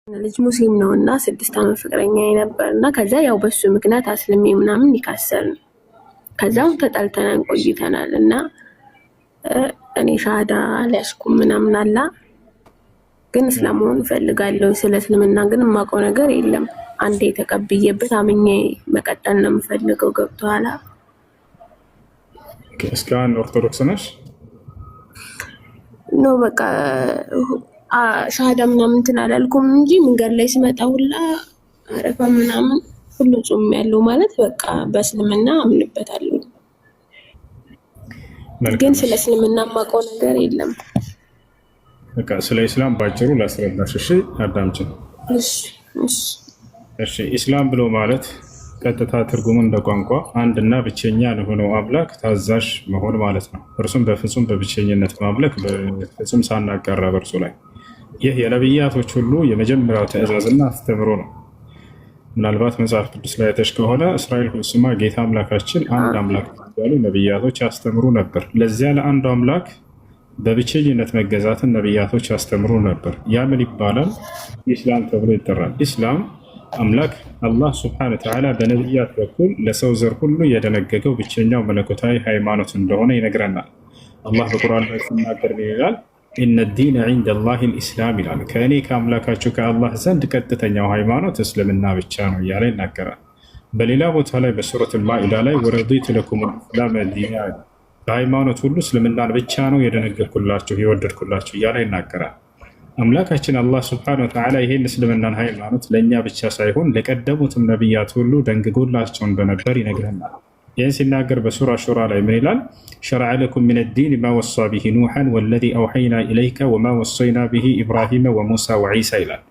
ልጅ ሙስሊም ነው እና 6 ዓመት ፍቅረኛ ነበርና ከዛ ያው በሱ ምክንያት አስልሜ ምናምን ይካሰርን ከዛው ተጣልተናን ቆይተናል እና እኔ ሻሃዳ አልያዝኩም ምናምን አላ ግን እስላም መሆን እፈልጋለሁ። ስለ እስልምና ግን የማውቀው ነገር የለም። አንዴ ተቀብዬበት አምኜ መቀጠል ነው የምፈልገው። ገብቶሃል? እስካሁን ኦርቶዶክስ ነሽ? ኖ በቃ ሻሃዳ ምናምን እንትን አላልኩም እንጂ መንገድ ላይ ስመጣ ሁላ አረፋ ምናምን ሁሉ ጾም ያለው ማለት በቃ በእስልምና አምንበታለሁ። ግን ስለ እስልምና የማውቀው ነገር የለም። በቃ ስለ ኢስላም ባጭሩ ላስረዳሽ። እሺ አዳምጪኝ። እሺ ኢስላም ብሎ ማለት ቀጥታ ትርጉሙ እንደ ቋንቋ አንድና ብቸኛ ለሆነው አምላክ ታዛዥ መሆን ማለት ነው። እርሱም በፍጹም በብቸኝነት ማምለክ በፍጹም ሳናጋራ በእርሱ ላይ። ይህ የነቢያቶች ሁሉ የመጀመሪያው ትእዛዝና አስተምሮ ነው። ምናልባት መጽሐፍ ቅዱስ ላይ አይተሽ ከሆነ እስራኤል ሆይ ስማ ጌታ አምላካችን አንድ አምላክ ያሉ ነቢያቶች ያስተምሩ ነበር። ለዚያ ለአንዱ አምላክ በብቸኝነት መገዛትን ነቢያቶች ያስተምሩ ነበር። ያ ምን ይባላል? ኢስላም ተብሎ ይጠራል። ኢስላም አምላክ አላህ ስብሐነ ወተዓላ በነቢያት በኩል ለሰው ዘር ሁሉ የደነገገው ብቸኛው መለኮታዊ ሃይማኖት እንደሆነ ይነግረናል። አላህ በቁርአን ላይ ሲናገር ይላል ኢነ ዲነ ዒንደ ላሂ ልኢስላም ይላል። ከእኔ ከአምላካችሁ ከአላህ ዘንድ ቀጥተኛው ሃይማኖት እስልምና ብቻ ነው እያለ ይናገራል። በሌላ ቦታ ላይ በሱረቱል ማኢዳ ላይ ወረዲቱ ለኩም ልእስላመ ዲና በሃይማኖት ሁሉ እስልምናን ብቻ ነው የደነገግኩላችሁ የወደድኩላችሁ እያለ ይናገራል። አምላካችን አላህ ስብሐነ ወተዓላ ይሄን እስልምናን ሃይማኖት ለእኛ ብቻ ሳይሆን ለቀደሙትም ነቢያት ሁሉ ደንግጎላቸው እንደነበር ይነግረናል። ይህን ሲናገር በሱራ ሹራ ላይ ምን ይላል? ሸረዐ ለኩም ሚነ ዲን ማ ወሳ ቢሂ ኑሐን ወለዚ አውሐይና ኢለይከ ወማ ወሰይና ቢሂ ኢብራሂመ ወሙሳ ወዒሳ ይላል።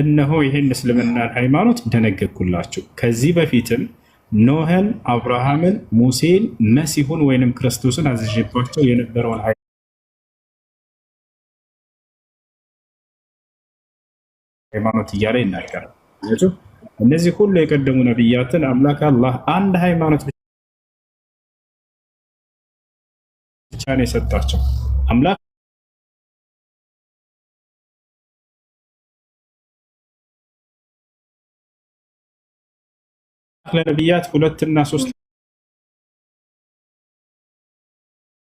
እነሆ ይህን እስልምናን ሃይማኖት ደነገግኩላችሁ ከዚህ በፊትም ኖህን፣ አብርሃምን፣ ሙሴን፣ መሲሁን ወይንም ክርስቶስን አዝዤባቸው የነበረውን ሃይማኖት እያለ ይናገራል። እነዚህ ሁሉ የቀደሙ ነቢያትን አምላክ አላህ አንድ ሃይማኖት ብቻ ነው የሰጣቸው። አምላክ ለነቢያት 2 እና 3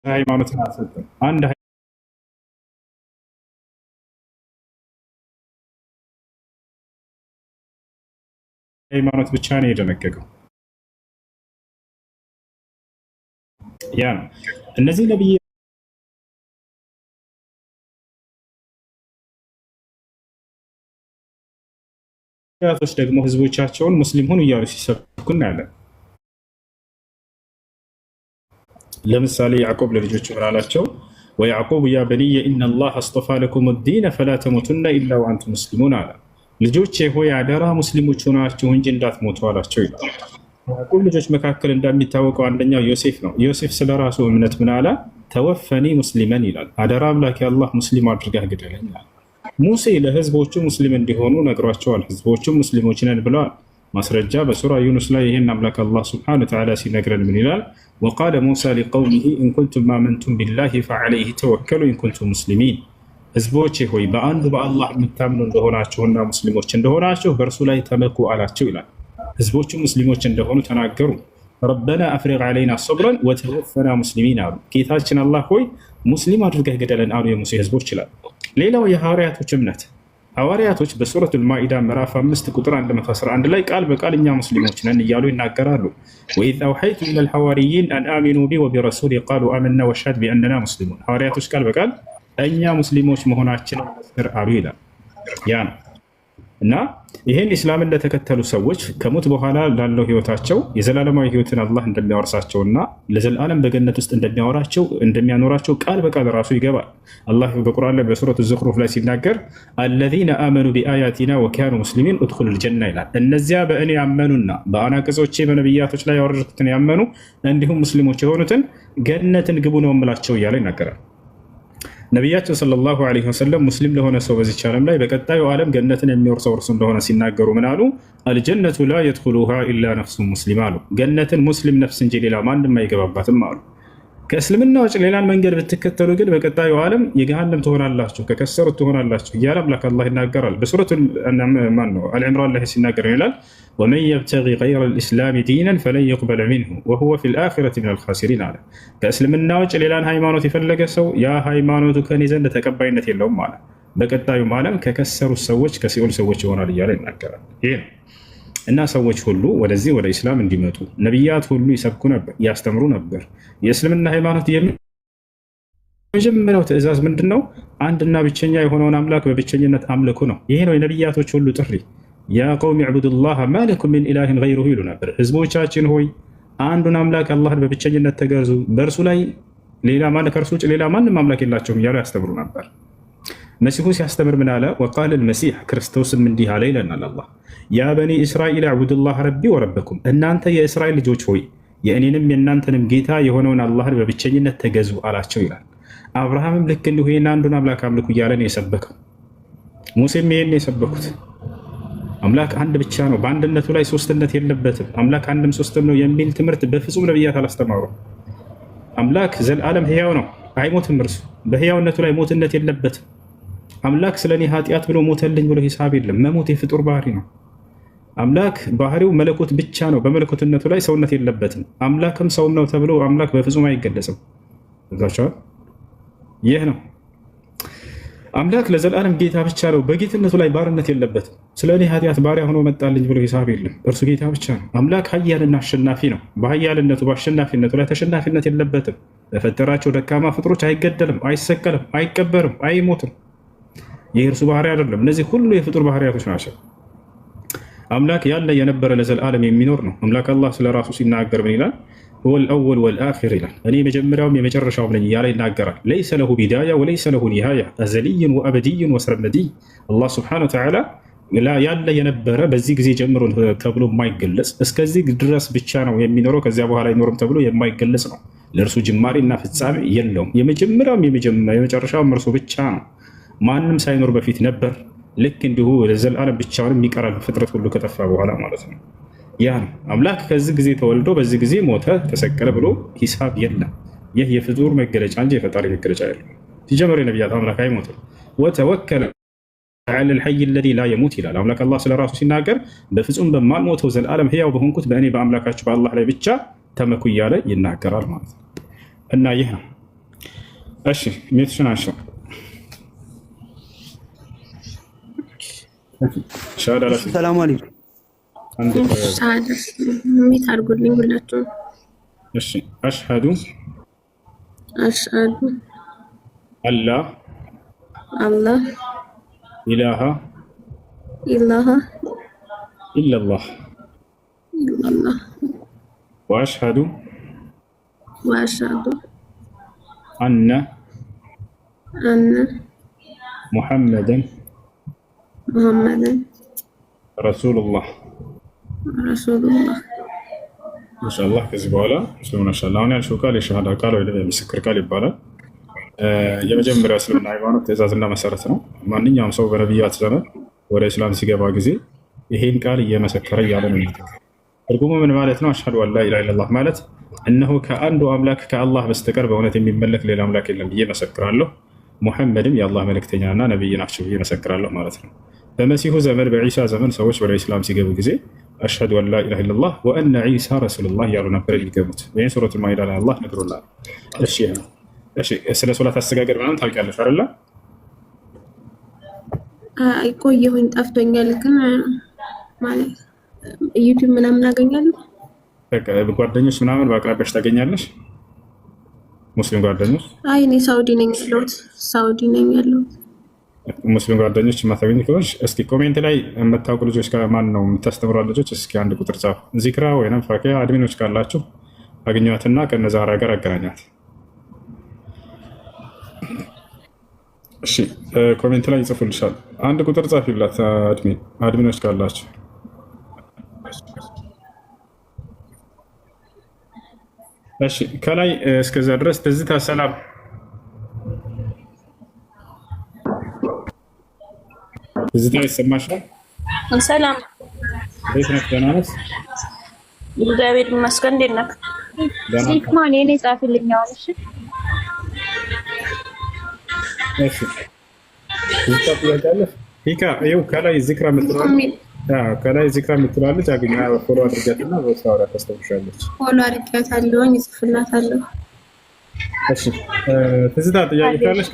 ሃይማኖትን አልሰጠም። አንድ ሃይማኖት ብቻ ነው የደነገገው። ያ ነው እነዚህ ነቢያቶች ደግሞ ህዝቦቻቸውን ሙስሊም ሁኑ እያሉ ሲሰብኩ እናያለን። ለምሳሌ ያዕቆብ ለልጆቹ ምን አላቸው? ወያዕቆብ ያ በኒየ ኢነላህ አስጠፋ ለኩም ዲነ ፈላ ተሙቱና ኢላ ወአንቱም ሙስሊሙን አለ። ልጆቼ ሆይ አደራ ሙስሊሞች ሆናችሁ እንጂ እንዳትሞቱ አላቸው ይላል። ያዕቆብ ልጆች መካከል እንደሚታወቀው አንደኛው ዮሴፍ ነው። ዮሴፍ ስለ ራሱ እምነት ምን አለ? ተወፈኒ ሙስሊመን ይላል። አደራ አምላክ የአላህ ሙስሊም አድርገህ ግደለኝ ይላል። ሙሴ ለህዝቦቹ ሙስሊም እንዲሆኑ ነግሯቸዋል። ህዝቦቹም ሙስሊሞች ነን ብለዋል። ማስረጃ በሱራ ዩኑስ ላይ ይህን አምላክ አላህ ስብሐነሁ ወተዓላ ሲነግረን ምን ይላል? ወቃለ ሙሳ ሊቀውሚሂ ኢንኩንቱም አመንቱም ቢላሂ ፈዐለይሂ ተወከሉ ኢንኩንቱም ሙስሊሚን። ህዝቦቼ ሆይ በአንዱ በአላህ የምታምኑ እንደሆናችሁና ሙስሊሞች እንደሆናችሁ በእርሱ ላይ ተመኩ አላቸው ይላል። ህዝቦቹ ሙስሊሞች እንደሆኑ ተናገሩ። ረበና አፍሪግ ዐለይና ሰብረን ወተወፈና ሙስሊሚን አሉ። ጌታችን አላህ ሆይ ሙስሊም አድርገህ ግደለን አሉ የሙሴ ህዝቦች ይላል። ሌላው የሐዋርያቶች እምነት ሐዋርያቶች በሱረቱል ማኢዳ ምዕራፍ 5 ቁጥር 111 ላይ ቃል በቃል እኛ ሙስሊሞች ነን እያሉ ይናገራሉ። ወኢዝ አውሐይቱ ኢለል ሐዋርይን አን አሚኑ ቢ ወቢረሱሊ ቃሉ አመና ወሽሀድ ቢአንና ሙስሊሙን። ሐዋርያቶች ቃል በቃል እኛ ሙስሊሞች መሆናችንን መስክር አሉ ይላል። ያ ነው እና ይህን ኢስላምን ለተከተሉ ሰዎች ከሞት በኋላ ላለው ህይወታቸው የዘላለማዊ ህይወትን አላህ እንደሚያወርሳቸውና ለዘላለም በገነት ውስጥ እንደሚያኖራቸው ቃል በቃል ራሱ ይገባል። አላህ በቁርአን ላይ በሱረቱ ዙኽሩፍ ላይ ሲናገር አለዚነ አመኑ ቢአያቲና ወካኑ ሙስሊሚን ኡድኹሉል ጀና ይላል። እነዚያ በእኔ ያመኑና በአናቅጾቼ በነቢያቶች ላይ ያወረድኩትን ያመኑ እንዲሁም ሙስሊሞች የሆኑትን ገነትን ግቡ ነው የምላቸው እያለ ይናገራል። ነቢያችን ሰለላሁ ዐለይሂ ወሰለም ሙስሊም ለሆነ ሰው በዚች ዓለም ላይ በቀጣዩ ዓለም ገነትን የሚወርሰው እርሱ እንደሆነ ሲናገሩ ምን አሉ? አልጀነቱ ላ የድኹሉሃ ኢላ ነፍሱን ሙስሊም አሉ። ገነትን ሙስሊም ነፍስ እንጂ ሌላ ማንም አይገባባትም አሉ። ከእስልምና ውጭ ሌላን መንገድ ብትከተሉ ግን በቀጣዩ ዓለም የገሃነም ትሆናላችሁ፣ ከከሰሩት ትሆናላችሁ እያለ አምላክ አላህ ይናገራል። በሱረቱ አልዕምራን ላይ ሲናገር ይላል ወመን የብተጊ ገይረ ልእስላሚ ዲናን ፈለን የቅበለ ሚንሁ ወሁወ ፊ ልአኺረቲ ሚነል ኻሲሪን አለ። ከእስልምና ውጭ ሌላን ሃይማኖት የፈለገ ሰው ያ ሃይማኖቱ ከኔ ዘንድ ተቀባይነት የለውም አለ። በቀጣዩ ዓለም ከከሰሩት ሰዎች ከሲኦል ሰዎች ይሆናል እያለ ይናገራል። ይሄ ነው እና ሰዎች ሁሉ ወደዚህ ወደ ኢስላም እንዲመጡ ነቢያት ሁሉ ይሰብኩ ነበር፣ ያስተምሩ ነበር። የእስልምና ሃይማኖት የመጀመሪያው ትእዛዝ ምንድን ነው? አንድና ብቸኛ የሆነውን አምላክ በብቸኝነት አምልኩ ነው። ይሄ ነው የነቢያቶች ሁሉ ጥሪ። ያ ቀውም ዕቡዱላህ ማ ለኩም ሚን ኢላሂን ገይሩሁ ይሉ ነበር። ህዝቦቻችን ሆይ አንዱን አምላክ አላህን በብቸኝነት ተገዙ፣ በእርሱ ላይ ከእርሱ ውጭ ሌላ ማንም አምላክ የላቸውም እያሉ ያስተምሩ ነበር። መሲሁ ሲያስተምር ምን አለ? ወቃለ ልመሲሕ ክርስቶስም እንዲህ አለ ይለናል አላህ ያ በኒ እስራኤል አዕቡዱላህ ረቢ ወረበኩም፣ እናንተ የእስራኤል ልጆች ሆይ የእኔንም የእናንተንም ጌታ የሆነውን አላህን በብቸኝነት ተገዙ አላቸው ይላል። አብርሃምም ልክ እንዲሁ ይህን አንዱን አምላክ አምልኩ እያለ ነው የሰበከው። ሙሴም ይሄን የሰበኩት አምላክ አንድ ብቻ ነው፣ በአንድነቱ ላይ ሶስትነት የለበትም፣ አምላክ አንድም ሶስትም ነው የሚል ትምህርት በፍጹም ነቢያት አላስተማሩም። አምላክ ዘላለም ህያው ነው፣ አይሞትም። እርሱ በህያውነቱ ላይ ሞትነት የለበትም። አምላክ ስለ እኔ ኃጢአት ብሎ ሞተልኝ ብሎ ሂሳብ የለም። መሞት የፍጡር ባህሪ ነው። አምላክ ባህሪው መለኮት ብቻ ነው፣ በመለኮትነቱ ላይ ሰውነት የለበትም። አምላክም ሰውም ነው ተብሎ አምላክ በፍጹም አይገለጽም። ይህ ነው አምላክ ለዘላለም ጌታ ብቻ ነው፣ በጌትነቱ ላይ ባርነት የለበትም። ስለ እኔ ኃጢአት ባሪያ ሆኖ መጣልኝ ብሎ ሂሳብ የለም። እርሱ ጌታ ብቻ ነው። አምላክ ኃያልና አሸናፊ ነው። በኃያልነቱ በአሸናፊነቱ ላይ ተሸናፊነት የለበትም። በፈጠራቸው ደካማ ፍጥሮች አይገደልም፣ አይሰቀልም፣ አይቀበርም፣ አይሞትም። ይህ እርሱ ባህሪ አይደለም። እነዚህ ሁሉ የፍጡር ባህሪያቶች ናቸው። አምላክ ያለ የነበረ ለዘላለም የሚኖር ነው። አምላክ አላህ ስለ ራሱ ሲናገር ምን ይላል? ሁወል አወል ወልአኺር ይላል። እኔ መጀመሪያውም የመጨረሻውም ነኝ እያለ ይናገራል። ለይሰ ለሁ ቢዳያ ወለይሰ ለሁ ኒሃያ አዘልይን ወአበድይን ወሰረመድይ። አላህ ስብሐነሁ ወተዓላ ያለ የነበረ በዚህ ጊዜ ጀምሮ ተብሎ የማይገለጽ እስከዚህ ድረስ ብቻ ነው የሚኖረው ከዚያ በኋላ አይኖርም ተብሎ የማይገለጽ ነው። ለእርሱ ጅማሬና ፍጻሜ የለውም። የመጀመሪያውም የመጨረሻውም እርሱ ብቻ ነው። ማንም ሳይኖር በፊት ነበር። ልክ እንዲሁ ለዘላለም ብቻውን የሚቀራል ፍጥረት ሁሉ ከጠፋ በኋላ ማለት ነው። ያ ነው አምላክ ከዚህ ጊዜ ተወልዶ በዚህ ጊዜ ሞተ ተሰቀለ ብሎ ሂሳብ የለም። ይህ የፍጡር መገለጫ እንጂ የፈጣሪ መገለጫ የለም። ሲጀመር የነቢያት አምላክ አይሞትም። ወተወከለ ዐለል ሐይ አለዚ ላ የሙት ይላል አምላክ አላህ ስለ ራሱ ሲናገር በፍጹም በማልሞተው ዘላለም ህያው በሆንኩት በእኔ በአምላካችሁ በአላህ ላይ ብቻ ተመኩ እያለ ይናገራል ማለት ነው። እና ይህ ነው። እሺ ሜትሽን አንሺው። ሰላም አለይኩም። ሚት አድርጉልኝ ሁላችሁም። እሺ አሽሀዱ አላ አላህ ኢላሃ ኢለላህ ወአሽሀዱ አነ ሙሐመደን ረሱሉላህ ኢንሻአላህ። ከዚህ በኋላ ሙስሊሙን ማሻአላህ አሁን ያልሽው ቃል የሸሃዳ ቃል ወይ የምስክር ቃል ይባላል። የመጀመሪያው እስልምና ሃይማኖት ትእዛዝና መሰረት ነው። ማንኛውም ሰው በነቢያት ዘመን ወደ እስላም ሲገባ ጊዜ ይሄን ቃል እየመሰከረ እያለ ነው። ትርጉሙ ምን ማለት ነው? አሽሀዱ አን ላ ኢላሃ ኢለላህ ማለት እነሆ ከአንዱ አምላክ ከአላህ በስተቀር በእውነት የሚመለክ ሌላ አምላክ የለም ብዬ መሰክራለሁ፣ ሙሐመድም የአላህ መልእክተኛና ነቢይ ናቸው ብዬ መሰክራለሁ ማለት ነው። በመሲሁ ዘመን በዒሳ ዘመን ሰዎች ወደ ኢስላም ሲገቡ ጊዜ አሽሀዱ አን ላ ኢላሃ ኢለላህ ወአነ ዒሳ ረሱሉላህ እያሉ ነበር የሚገቡት። ይህን ሱረቱል ማኢዳ ላይ አላህ ነግሮናል። እሺ ስለ ሶላት አስተጋገድ ምናምን ታውቂያለሽ አይደለ? ቆየሁኝ ጠፍቶኛል፣ ግን ማለት ዩቲዩብ ምናምን አገኛለሁ። ጓደኞች ምናምን በአቅራቢያሽ ታገኛለሽ? ሙስሊም ጓደኞች? አይ እኔ ሳውዲ ነኝ ያለሁት። ሙስሊም ጓደኞች የማታገኝ ከሆንሽ እስኪ ኮሜንት ላይ የምታውቁ ልጆች ማን ነው የምታስተምሯ ልጆች እስኪ አንድ ቁጥር ጻፉ። ዚክራ ወይም ፋኪያ አድሚኖች ካላችሁ አግኟትና ከነዛራ ጋር አገናኛት። እሺ ኮሜንት ላይ ይጽፉልሻል። አንድ ቁጥር ጻፊላት አድሚኖች ካላችሁ። እሺ ከላይ እስከዛ ድረስ ትዝታ ሰላም ትዝታ ይሰማሻል? ሰላም ቤት ነህ? ደህና ነህ? እግዚአብሔር ይመስገን። እንዴት ነህ? ሂክማን የኔ ጻፍልኝ አሁን። እሺ ይታያለህ ሂካ ይኸው ከላይ ዚክራ የምትላለች ከላይ ዚክራ የምትላለች አግኛ ፎሎ አድርጋትና በሳውራ ታስተምርሻለች። ፎሎ አድርጋታለሁ ይጽፍላታለሁ። እሺ ትዝታ ጥያቄ ካለሽ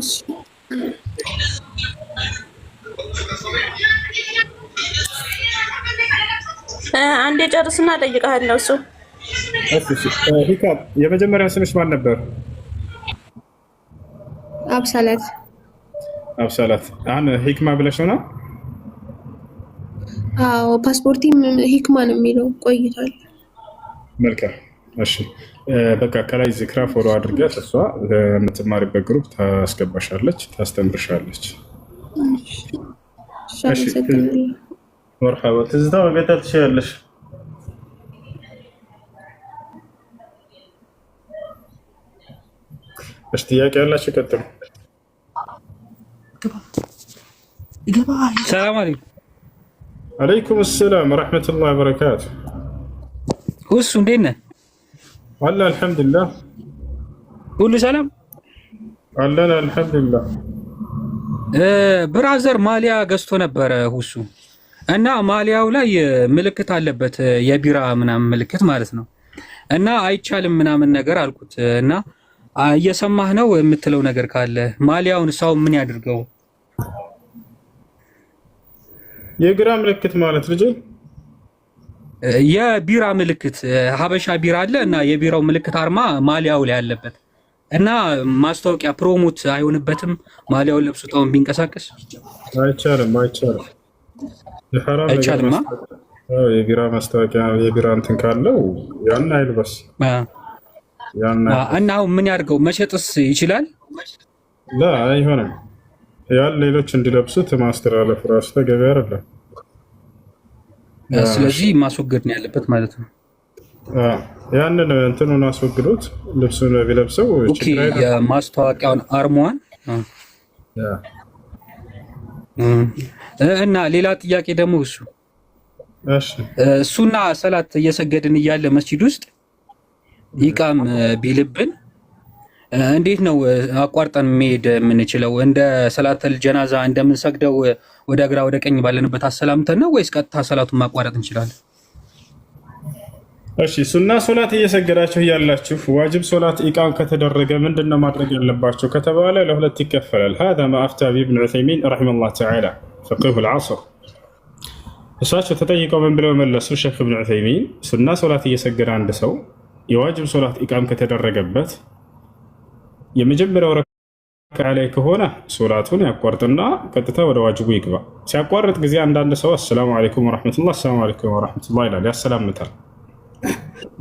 እሺ አንዴ ጨርስና እጠይቅሃለሁ። እሱ እሺ ሂካ የመጀመሪያ ስምሽ ማን ነበር? አብሰላት አብሰላት። አሁን ሂክማ ብለሽ ነው? አዎ ፓስፖርቲም ሂክማ ነው የሚለው ቆይቷል። መልካም እሺ በቃ ከላይ ዚክራ ፎሎ አድርጋት እሷ የምትማሪበት ግሩፕ ታስገባሻለች፣ ታስተምርሻለች። እሺ መርሐባ ትዝታ መቀጠል ትችያለሽ። እሺ ጥያቄ ያላችሁ ቀጥሉ። ሰላም አለይኩም። አለይኩም ሰላም ወራህመቱላሂ ወበረካቱ። እሱ እንዴት ነህ? አለ አልሐምዱሊላህ። ሁሉ ሰላም አለን አልሐምዱሊላህ። ብራዘር ማሊያ ገዝቶ ነበረ ሁሱ እና ማሊያው ላይ ምልክት አለበት የቢራ ምናምን ምልክት ማለት ነው። እና አይቻልም ምናምን ነገር አልኩት እና እየሰማህ ነው የምትለው ነገር ካለ ማሊያውን ሰው ምን ያድርገው? የቢራ ምልክት ማለት ልጅ የቢራ ምልክት ሀበሻ ቢራ አለ እና የቢራው ምልክት አርማ ማሊያው ላይ አለበት እና ማስታወቂያ ፕሮሞት አይሆንበትም። ማሊያውን ለብሱታውን ቢንቀሳቀስ አይቻልም አይቻልም። የሐራም አይቻልም። የቢራ ማስታወቂያ የቢራ እንትን ካለው ያን አይልበስ። እና አሁን ምን ያድርገው? መሸጥስ ይችላል? ላ አይሆንም። ያን ሌሎች እንዲለብሱት ማስተላለፍ ራሱ ተገቢ አይደለም። ስለዚህ ማስወገድ ነው ያለበት ማለት ነው። ያንን እንትኑን አስወግዶት ልብሱን ቢለብሰው የማስታወቂያውን አርማዋን እና ሌላ ጥያቄ ደግሞ እሱና ሰላት እየሰገድን እያለ መስጂድ ውስጥ ይቃም ቢልብን እንዴት ነው አቋርጠን መሄድ የምንችለው? እንደ ሰላተል ጀናዛ እንደምንሰግደው ወደ ግራ ወደ ቀኝ ባለንበት አሰላምተን ነው ወይስ ቀጥታ ሰላቱን ማቋረጥ እንችላለን? እሺ ሱና ሶላት እየሰገዳችሁ እያላችሁ ዋጅብ ሶላት ኢቃም ከተደረገ ምንድነው ማድረግ ያለባችሁ ከተባለ ለሁለት ይከፈላል። هذا ما افتى به ابن عثيمين رحمه الله تعالى فقيه العصر። እሳቸው ተጠይቀው ምን ብለው መለሱ? ሼክ ኢብኑ ዑሰይሚን ሱና ሶላት እየሰገደ አንድ ሰው የዋጅብ ሶላት ኢቃም ከተደረገበት የመጀመሪያው ረካዓ ላይ ከሆነ ሶላቱን ያቋርጥና ቀጥታ ወደ ዋጅቡ ይግባ። ሲያቋርጥ ጊዜ አንዳንድ ሰው አሰላሙ አለይኩም ወራህመቱላህ አሰላሙ አለይኩም ወራህመቱላህ ይላል፣ ያሰላምታል።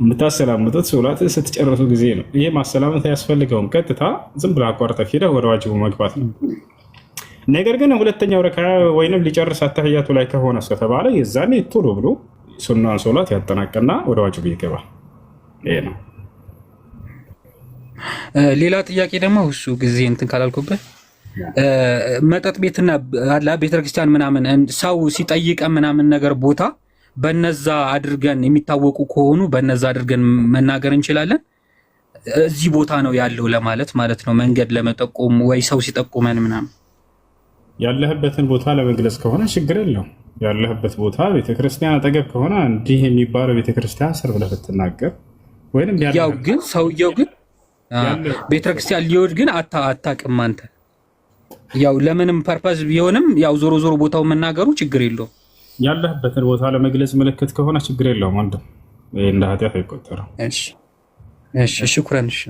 የምታሰላምጡት ሶላትን ስትጨርሱ ጊዜ ነው። ይሄ ማሰላመት አያስፈልገውም። ቀጥታ ዝም ብለህ አቋርጠህ ሄደህ ወደ ዋጅቡ መግባት ነው። ነገር ግን ሁለተኛው ረካዓ ወይንም ሊጨርስ አተህያቱ ላይ ከሆነ ከተባለ የዛኔ ቶሎ ብሎ ሱናን ሶላት ያጠናቀና ወደ ዋጅቡ ይገባል። ይሄ ነው። ሌላ ጥያቄ ደግሞ እሱ ጊዜ እንትን ካላልኩበት መጠጥ ቤትና ቤተክርስቲያን ምናምን ሰው ሲጠይቀ ምናምን ነገር ቦታ በነዛ አድርገን የሚታወቁ ከሆኑ በነዛ አድርገን መናገር እንችላለን። እዚህ ቦታ ነው ያለው ለማለት ማለት ነው። መንገድ ለመጠቆም ወይ ሰው ሲጠቁመን ምናምን ያለህበትን ቦታ ለመግለጽ ከሆነ ችግር የለውም። ያለህበት ቦታ ቤተክርስቲያን አጠገብ ከሆነ እንዲህ የሚባለው ቤተክርስቲያን ስር ብለህ ብትናገር ወይንም ያው ግን ሰውየው ግን ቤተክርስቲያን ሊወድ ግን አታውቅም አንተ። ያው ለምንም ፐርፐዝ ቢሆንም ያው ዞሮ ዞሮ ቦታው መናገሩ ችግር የለውም። ያለህበትን ቦታ ለመግለጽ ምልክት ከሆነ ችግር የለውም። አንተ እንደ ኃጢአት አይቆጠርም። እሺ እሺ ሽኩራን። እሺ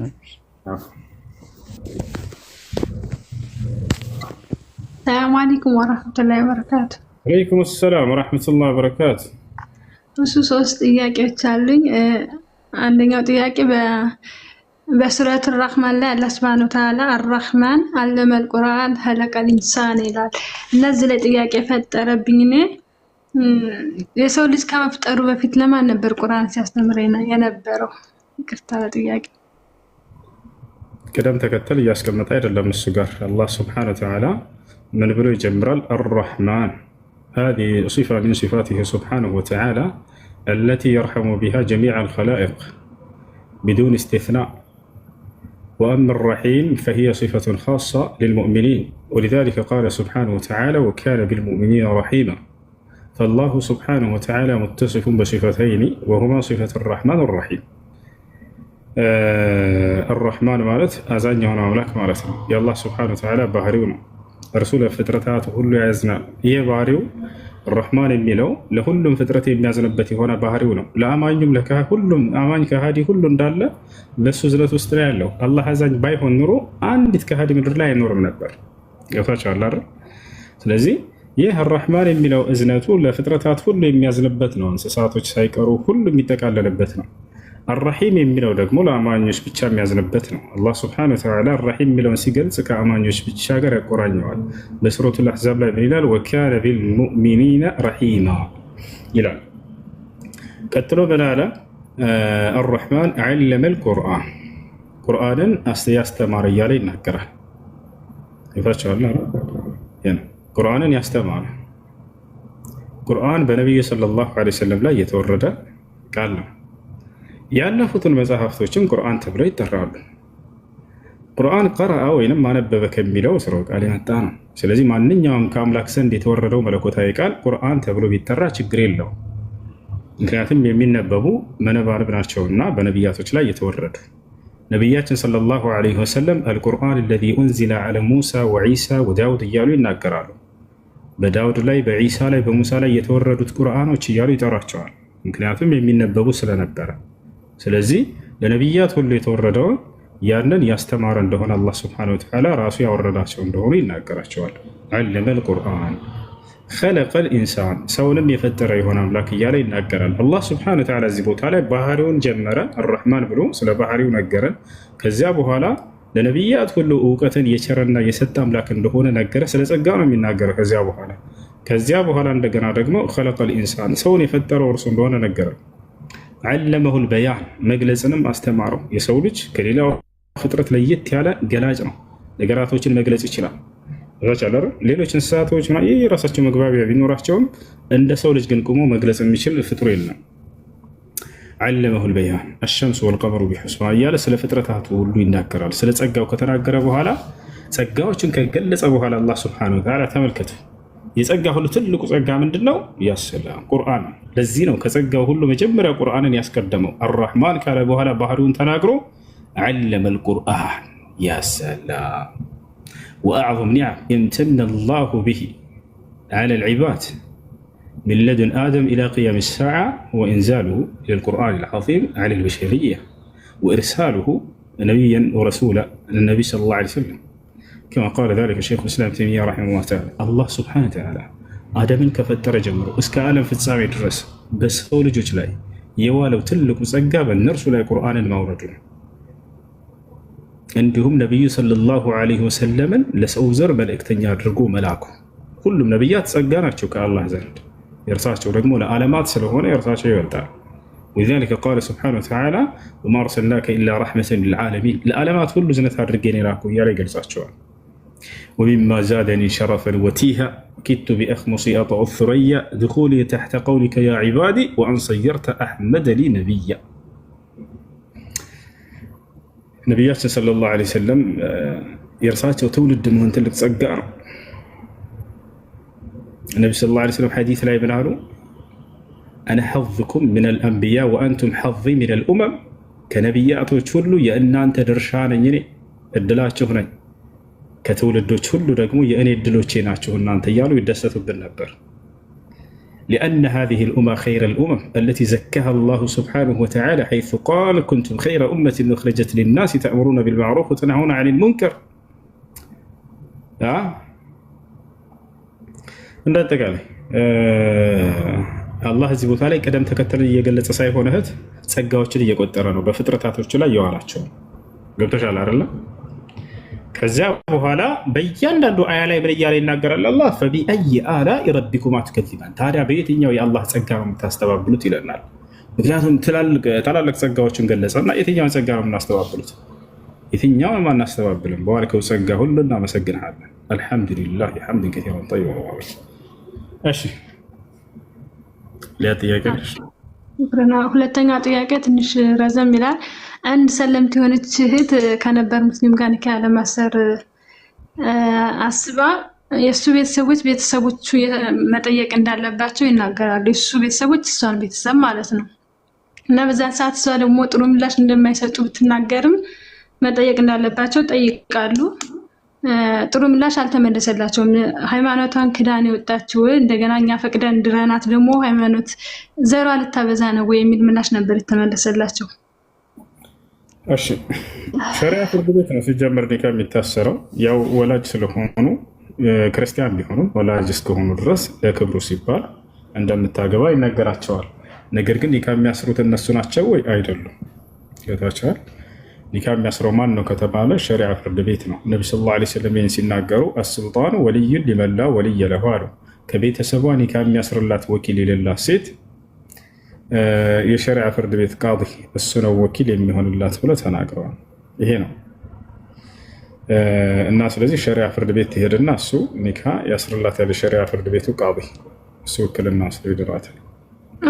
ሰላም አለይኩም ወራህመቱላሂ ወበረካቱ። ወአለይኩም ሰላም ወራህመቱላሂ ወበረካቱ። እሱ ሶስት ጥያቄዎች አሉኝ። አንደኛው ጥያቄ በሱረት አልራህማን ላይ አላህ ሱብሓነሁ ወተዓላ አልራህማን አለመል ቁርአን ኸለቀል ኢንሳን ይላል። እነዚህ ላይ ጥያቄ ፈጠረብኝ። እኔ የሰው ልጅ ከመፍጠሩ በፊት ለማን ነበር ቁርአን ሲያስተምር የነበረው? ይቅርታ ለጥያቄ ቅደም ተከተል እያስቀመጠ አይደለም። እሱ ጋር አላህ ሱብሓነሁ ወተዓላ ምን ብሎ ይጀምራል? አልራህማን هذه صفة من صفاته سبحانه وتعالى التي يرحم بها جميع الخلائق بدون استثناء. وأما الرحيم فهي صفة خاصة للمؤمنين، ولذلك قال سبحانه وتعالى وكان بالمؤمنين رحيما. فالله سبحانه وتعالى متصف بصفتين وهما صفة الرحمن والرحيم. الرحمن ማለት አዛኝ የሆነ አምላክ ማለት ነው። የአላህ ስብሐነሁ ወተዓላ ባህሪው ነው። እርሱ ለፍጥረታት ሁሉ ያዝናል። ይህ ባህሪው ረሕማን የሚለው ለሁሉም ፍጥረት የሚያዝንበት የሆነ ባህሪው ነው። ለአማኙም ሁሉም አማኝ ከሃዲ ሁሉ እንዳለ በሱ እዝነት ውስጥ ነው ያለው። አላህ አዛኝ ባይሆን ኑሮ አንዲት ከሃዲ ምድር ላይ አይኖርም ነበር። ገብታችኋል አይደል? ስለዚህ ይህ ረሕማን የሚለው እዝነቱ ለፍጥረታት ሁሉ የሚያዝንበት ነው። እንስሳቶች ሳይቀሩ ሁሉ የሚጠቃለልበት ነው። አራሒም የሚለው ደግሞ ለአማኞች ብቻ የሚያዝንበት ነው። አላህ ስብሐነሁ ወተዓላ አራሒም የሚለውን ሲገልጽ ከአማኞች ብቻ ጋር ያቆራኘዋል። በሱረቱል አሕዛብ ላይ ምን ይላል? ወካነ ቢልሙእሚኒነ ረሒማ ይላል። ቀጥሎ ምን አለ? አራሕማን ዐለመል ቁርአን፣ ቁርአንን ያስተማረ እያለ ይናገራል። ይፋቸዋል። ቁርአንን ያስተማረ፣ ቁርአን በነቢዩ ሰለላሁ ዐለይሂ ወሰለም ላይ የተወረደ ቃል ነው። ያለፉትን መጽሐፍቶችም ቁርአን ተብለው ይጠራሉ። ቁርአን ቀረአ ወይንም ማነበበ ከሚለው ስራው ቃል የመጣ ነው። ስለዚህ ማንኛውም ከአምላክ ዘንድ የተወረደው መለኮታዊ ቃል ቁርአን ተብሎ ቢጠራ ችግር የለው። ምክንያቱም የሚነበቡ መነባንብ ናቸውና በነቢያቶች ላይ የተወረዱ። ነቢያችን ሰለላሁ ዐለይሂ ወሰለም አልቁርአን አለዚ ኡንዚለ ዐለ ሙሳ ወዒሳ ወዳውድ እያሉ ይናገራሉ። በዳውድ ላይ፣ በዒሳ ላይ፣ በሙሳ ላይ የተወረዱት ቁርአኖች እያሉ ይጠሯቸዋል። ምክንያቱም የሚነበቡ ስለነበረ። ስለዚህ ለነቢያት ሁሉ የተወረደውን ያንን ያስተማረ እንደሆነ አላህ ስብሐነሁ ወተዓላ ራሱ ያወረዳቸው እንደሆኑ ይናገራቸዋል። ዐለመል ቁርአን ኸለቀል ኢንሳን፣ ሰውንም የፈጠረ የሆነ አምላክ እያለ ይናገራል። አላህ ስብሐነሁ ወተዓላ እዚህ ቦታ ላይ ባህሪውን ጀመረ፣ አራሕማን ብሎ ስለ ባህሪው ነገረን። ከዚያ በኋላ ለነቢያት ሁሉ እውቀትን የቸረና የሰጠ አምላክ እንደሆነ ነገረ። ስለ ጸጋ ነው የሚናገረው። ከዚያ በኋላ እንደገና ደግሞ ኸለቀል ኢንሳን፣ ሰውን የፈጠረው እርሱ እንደሆነ ነገረን። ዐለመሁል በያን፣ መግለጽንም አስተማረው። የሰው ልጅ ከሌላው ፍጥረት ለየት ያለ ገላጭ ነው። ነገራቶችን መግለጽ ይችላል። ሌሎች እንስሳቶች የራሳቸው መግባቢያ ቢኖራቸውም እንደ ሰው ልጅ ግን ቁሞ መግለጽ የሚችል ፍጡር የለም። ዐለመሁል በያን አሸምሱ ወልቀመሩ ቢሑስባን እያለ ስለ ፍጥረታቱ ሁሉ ይናገራል። ስለ ጸጋው ከተናገረ በኋላ ጸጋዎችን ከገለጸ በኋላ አላህ ሱብሓነሁ ወተዓላ ተመልከቱ፣ የጸጋ ሁሉ ትልቁ ጸጋ ምንድን ነው? ያሰላም ቁርአን። ለዚህ ነው ከጸጋው ሁሉ መጀመሪያ ቁርአንን ያስቀደመው። አራሕማን ካለ በኋላ ባህሪውን ተናግሮ ዐለመል ቁርአን ያሰላም ወአዕዘም ኒዕማ እምተነ አላሁ ቢሂ ዐለል ዒባድ ሚን ለዱን አደም ኢላ ቂያም ሰዓ ወኢንዛሉሁ ኢለል ቁርአኒል ዐዚም ዐለል በሸሪያ ወኢርሳሉሁ ነቢያን ወረሱላ ለነቢይ ሰለላሁ ዐለይሂ ወሰለም كما قال ذلك الشيخ الإسلام ابن تيمية رحمه الله تعالى. الله سبحانه وتعالى آدمን ከፈጠረ ጀምሮ እስከ ዓለም ፍጻሜ ድረስ በሰው ልጆች ላይ የዋለው ትልቁ ጸጋ በእነርሱ ላይ ቁርአንን ማውረዱ ነው። እንዲሁም ነቢዩ ሰለላሁ ዐለይሂ ወሰለምን ለሰው ዘር መልእክተኛ አድርጎ መላኩ። ሁሉም ነቢያት ጸጋ ናቸው ከአላህ ዘንድ፣ የእርሳቸው ደግሞ ለዓለማት ስለሆነ የእርሳቸው ይበልጣል። ولذلك قال سبحانه وتعالى وما أرسلناك إلا رحمة للعالمين، ለዓለማት ሁሉ ዝነት አድርጌ ነው የላኩ እያለ ይገልጻቸዋል። ومما زادني شرفا وتيها كدت بأخمصي أطأ الثريا دخولي تحت قولك يا عبادي وأن صيرت أحمد لي نبيا. نبيات صلى الله عليه وسلم يرساته تولد من تلك تصقع. النبي صلى الله عليه وسلم حديث لا يبناله أنا حظكم من الأنبياء وأنتم حظي من الأمم كنبيات وتشولوا يا أن أنت درشان يني الدلات شهرين كتولدوش هلو رقمو يأني الدلوشي ناتشو هنان تيالو يدستو بالنبر. لأن هذه الأمة خير الأمم التي زكاها الله سبحانه وتعالى حيث قال كنتم خير أمة أخرجت للناس تأمرون بالمعروف وتنهون عن المنكر. እንዳንተ ቃል አላህ እዚህ ቦታ ላይ ቀደም ተከተልን እየገለጸ ሳይሆን እህት ጸጋዎችን እየቆጠረ ነው በፍጥረታቶቹ ላይ የዋላቸው። ገብቶሻል አይደል? ከዚያ በኋላ በእያንዳንዱ አያ ላይ ምን እያለ ይናገራል? አላህ ፈቢአይ አላኢ ረቢኩማ ትከዚባን፣ ታዲያ በየትኛው የአላህ ጸጋ ነው የምታስተባብሉት ይለናል። ምክንያቱም ታላላቅ ጸጋዎችን ገለጸና የትኛውን ጸጋ ነው የምናስተባብሉት? የትኛውን ማናስተባብልም። በዋልከው ጸጋ ሁሉ እናመሰግንሃለን። አልሐምዱሊላህ ሐምድን ከሲራን ጠይበን ሙባረከን። እሺ ሌላ ጥያቄ? ሁለተኛ ጥያቄ ትንሽ ረዘም ይላል። አንድ ሰለምት የሆነች እህት ከነበር ሙስሊም ጋር ኒካ ለማሰር አስባ የእሱ ቤተሰቦቹ መጠየቅ እንዳለባቸው ይናገራሉ። የእሱ ቤተሰቦች እሷን ቤተሰብ ማለት ነው። እና በዛን ሰዓት እሷ ደግሞ ጥሩ ምላሽ እንደማይሰጡ ብትናገርም መጠየቅ እንዳለባቸው ጠይቃሉ። ጥሩ ምላሽ አልተመለሰላቸውም። ሃይማኖቷን ክዳን የወጣችው እንደገና እኛ ፈቅደን ድረናት ደግሞ ሃይማኖት ዘሯ ልታበዛ ነው ወይ የሚል ምላሽ ነበር የተመለሰላቸው። እሺ ሸሪዓ ፍርድ ቤት ነው ሲጀመር ኒካ የሚታሰረው። ያው ወላጅ ስለሆኑ ክርስቲያን ቢሆኑም ወላጅ እስከሆኑ ድረስ ለክብሩ ሲባል እንደምታገባ ይነገራቸዋል። ነገር ግን ኒካ የሚያስሩት እነሱ ናቸው ወይ አይደሉም? ጌታቸዋል ኒካ የሚያስረው ማን ነው ከተባለ ሸሪዓ ፍርድ ቤት ነው። ነቢ ሰለላሁ ዐለይሂ ወሰለም ይህን ሲናገሩ አስልጣኑ ወልዩን ሊመን ላ ወልየ ለሁ አሉ። ከቤተሰቧ ኒካ የሚያስርላት ወኪል የሌላት ሴት የሸሪዓ ፍርድ ቤት ቃዲ እሱ ነው ወኪል የሚሆንላት ብለው ተናግረዋል። ይሄ ነው እና ስለዚህ ሸሪዓ ፍርድ ቤት ትሄድና እሱ ኒካ ያስርላታል። የሸሪዓ ፍርድ ቤቱ ቃዲ እሱ ውክልና ወስዶ ይድራታል።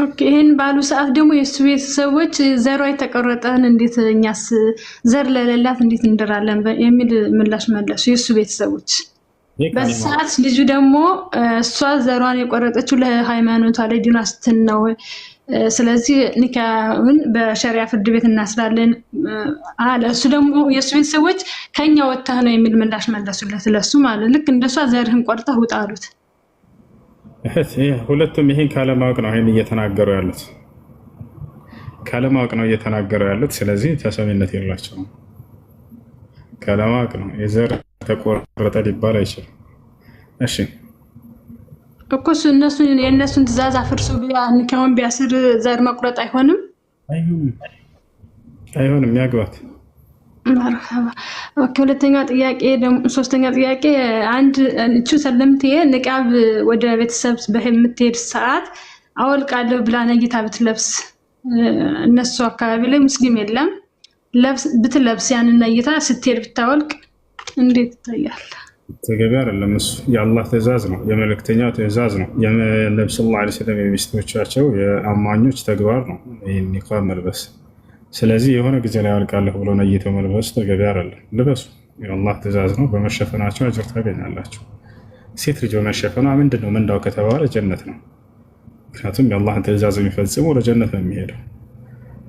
ኦኬ ይሄን ባሉ ሰዓት ደግሞ የእሱ ቤተሰቦች ዘሯ የተቆረጠን እንዴት እኛስ ዘር ለሌላት እንዴት እንደራለን የሚል ምላሽ መለሱ የእሱ ቤተሰቦች። በዚህ ሰዓት ልጁ ደግሞ እሷ ዘሯን የቆረጠችው ለሃይማኖቷ ላይ ዲኗ ስትል ነው፣ ስለዚህ ኒካውን በሸሪዓ ፍርድ ቤት እናስራለን አለ። እሱ ደግሞ የእሱ ቤተሰቦች ከኛ ወጥተህ ነው የሚል ምላሽ መለሱለት ለሱ ማለት ልክ እንደሷ ዘርህን ቆርጠህ ውጣ አሉት። ሁለቱም ይሄን ካለማወቅ ነው ይሄን እየተናገሩ ያሉት፣ ካለማወቅ ነው እየተናገሩ ያሉት። ስለዚህ ተሰሚነት የላቸውም። ካለማወቅ ነው። የዘር ተቆረጠ ሊባል አይችልም። እሺ እኮ የእነሱን ትእዛዝ አፍርሶ ኒካውን ቢያስር ዘር መቁረጥ አይሆንም? አይሆንም። ያግባት። መርሐባ። ኦኬ ሶስተኛ ጥያቄ አንድ እቹ ሰለምቴ ንቃብ ወደ ቤተሰብ በምትሄድ ሰዓት አወልቃለሁ ብላ ነይታ ብትለብስ እነሱ አካባቢ ላይ ሙስሊም የለም ብትለብስ ያንን ነይታ ስትሄድ ብታወልቅ እንዴት ይታያል? ተገቢ አይደለም። እሱ የአላህ ትእዛዝ ነው፣ የመልእክተኛው ትእዛዝ ነው። የነብዩ ሰለላሁ ዐለይሂ ወሰለም የሚስቶቻቸው የአማኞች ተግባር ነው ይህን ኒቃብ መልበስ። ስለዚህ የሆነ ጊዜ ላይ አወልቃለሁ ብሎ ነይተው መልበስ ተገቢ አይደለም። ልበሱ፣ የአላህ ትእዛዝ ነው። በመሸፈናቸው አጅር ታገኛላችሁ። ሴት ልጅ በመሸፈኗ ምንድን ነው ምንዳው ከተባለ ጀነት ነው። ምክንያቱም የአላህን ትእዛዝ የሚፈጽሙ ወደ ጀነት ነው የሚሄደው።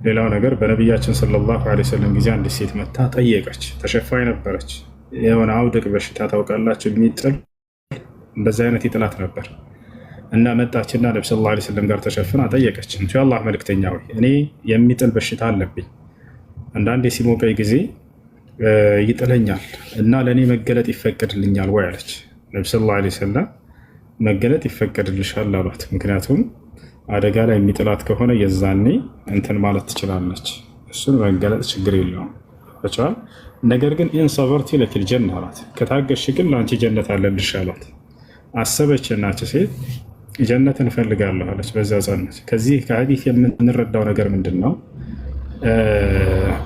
ሌላው ነገር በነቢያችን ሰለላሁ ዐለይሂ ወሰለም ጊዜ አንዲት ሴት መታ ጠየቀች። ተሸፋኝ ነበረች። የሆነ አውድቅ በሽታ ታውቃላችሁ የሚጥል በዚህ አይነት ይጥላት ነበር እና መጣችና ነብዩ ሰለላሁ ዐለይሂ ወሰለም ጋር ተሸፍና ጠየቀች። እንቱ የአላህ መልእክተኛ ሆይ እኔ የሚጥል በሽታ አለብኝ፣ አንዳንዴ ሲሞቀኝ ጊዜ ይጥለኛል እና ለእኔ መገለጥ ይፈቀድልኛል ወይ አለች። ነብዩ ሰለላሁ ዐለይሂ ወሰለም መገለጥ ይፈቀድልሻል አሏት። ምክንያቱም አደጋ ላይ የሚጥላት ከሆነ የዛኔ እንትን ማለት ትችላለች፣ እሱን መገለጥ ችግር የለውም ይቻላል። ነገር ግን ኢን ሰበርቲ ለኪል ጀነ አላት። ከታገሽ ግን ለአንቺ ጀነት አለልሽ አላት። አሰበች እናች ሴት ጀነትን እፈልጋለሁ አለች። በዛ ጸነች። ከዚህ ከሐዲስ የምንረዳው ነገር ምንድን ነው?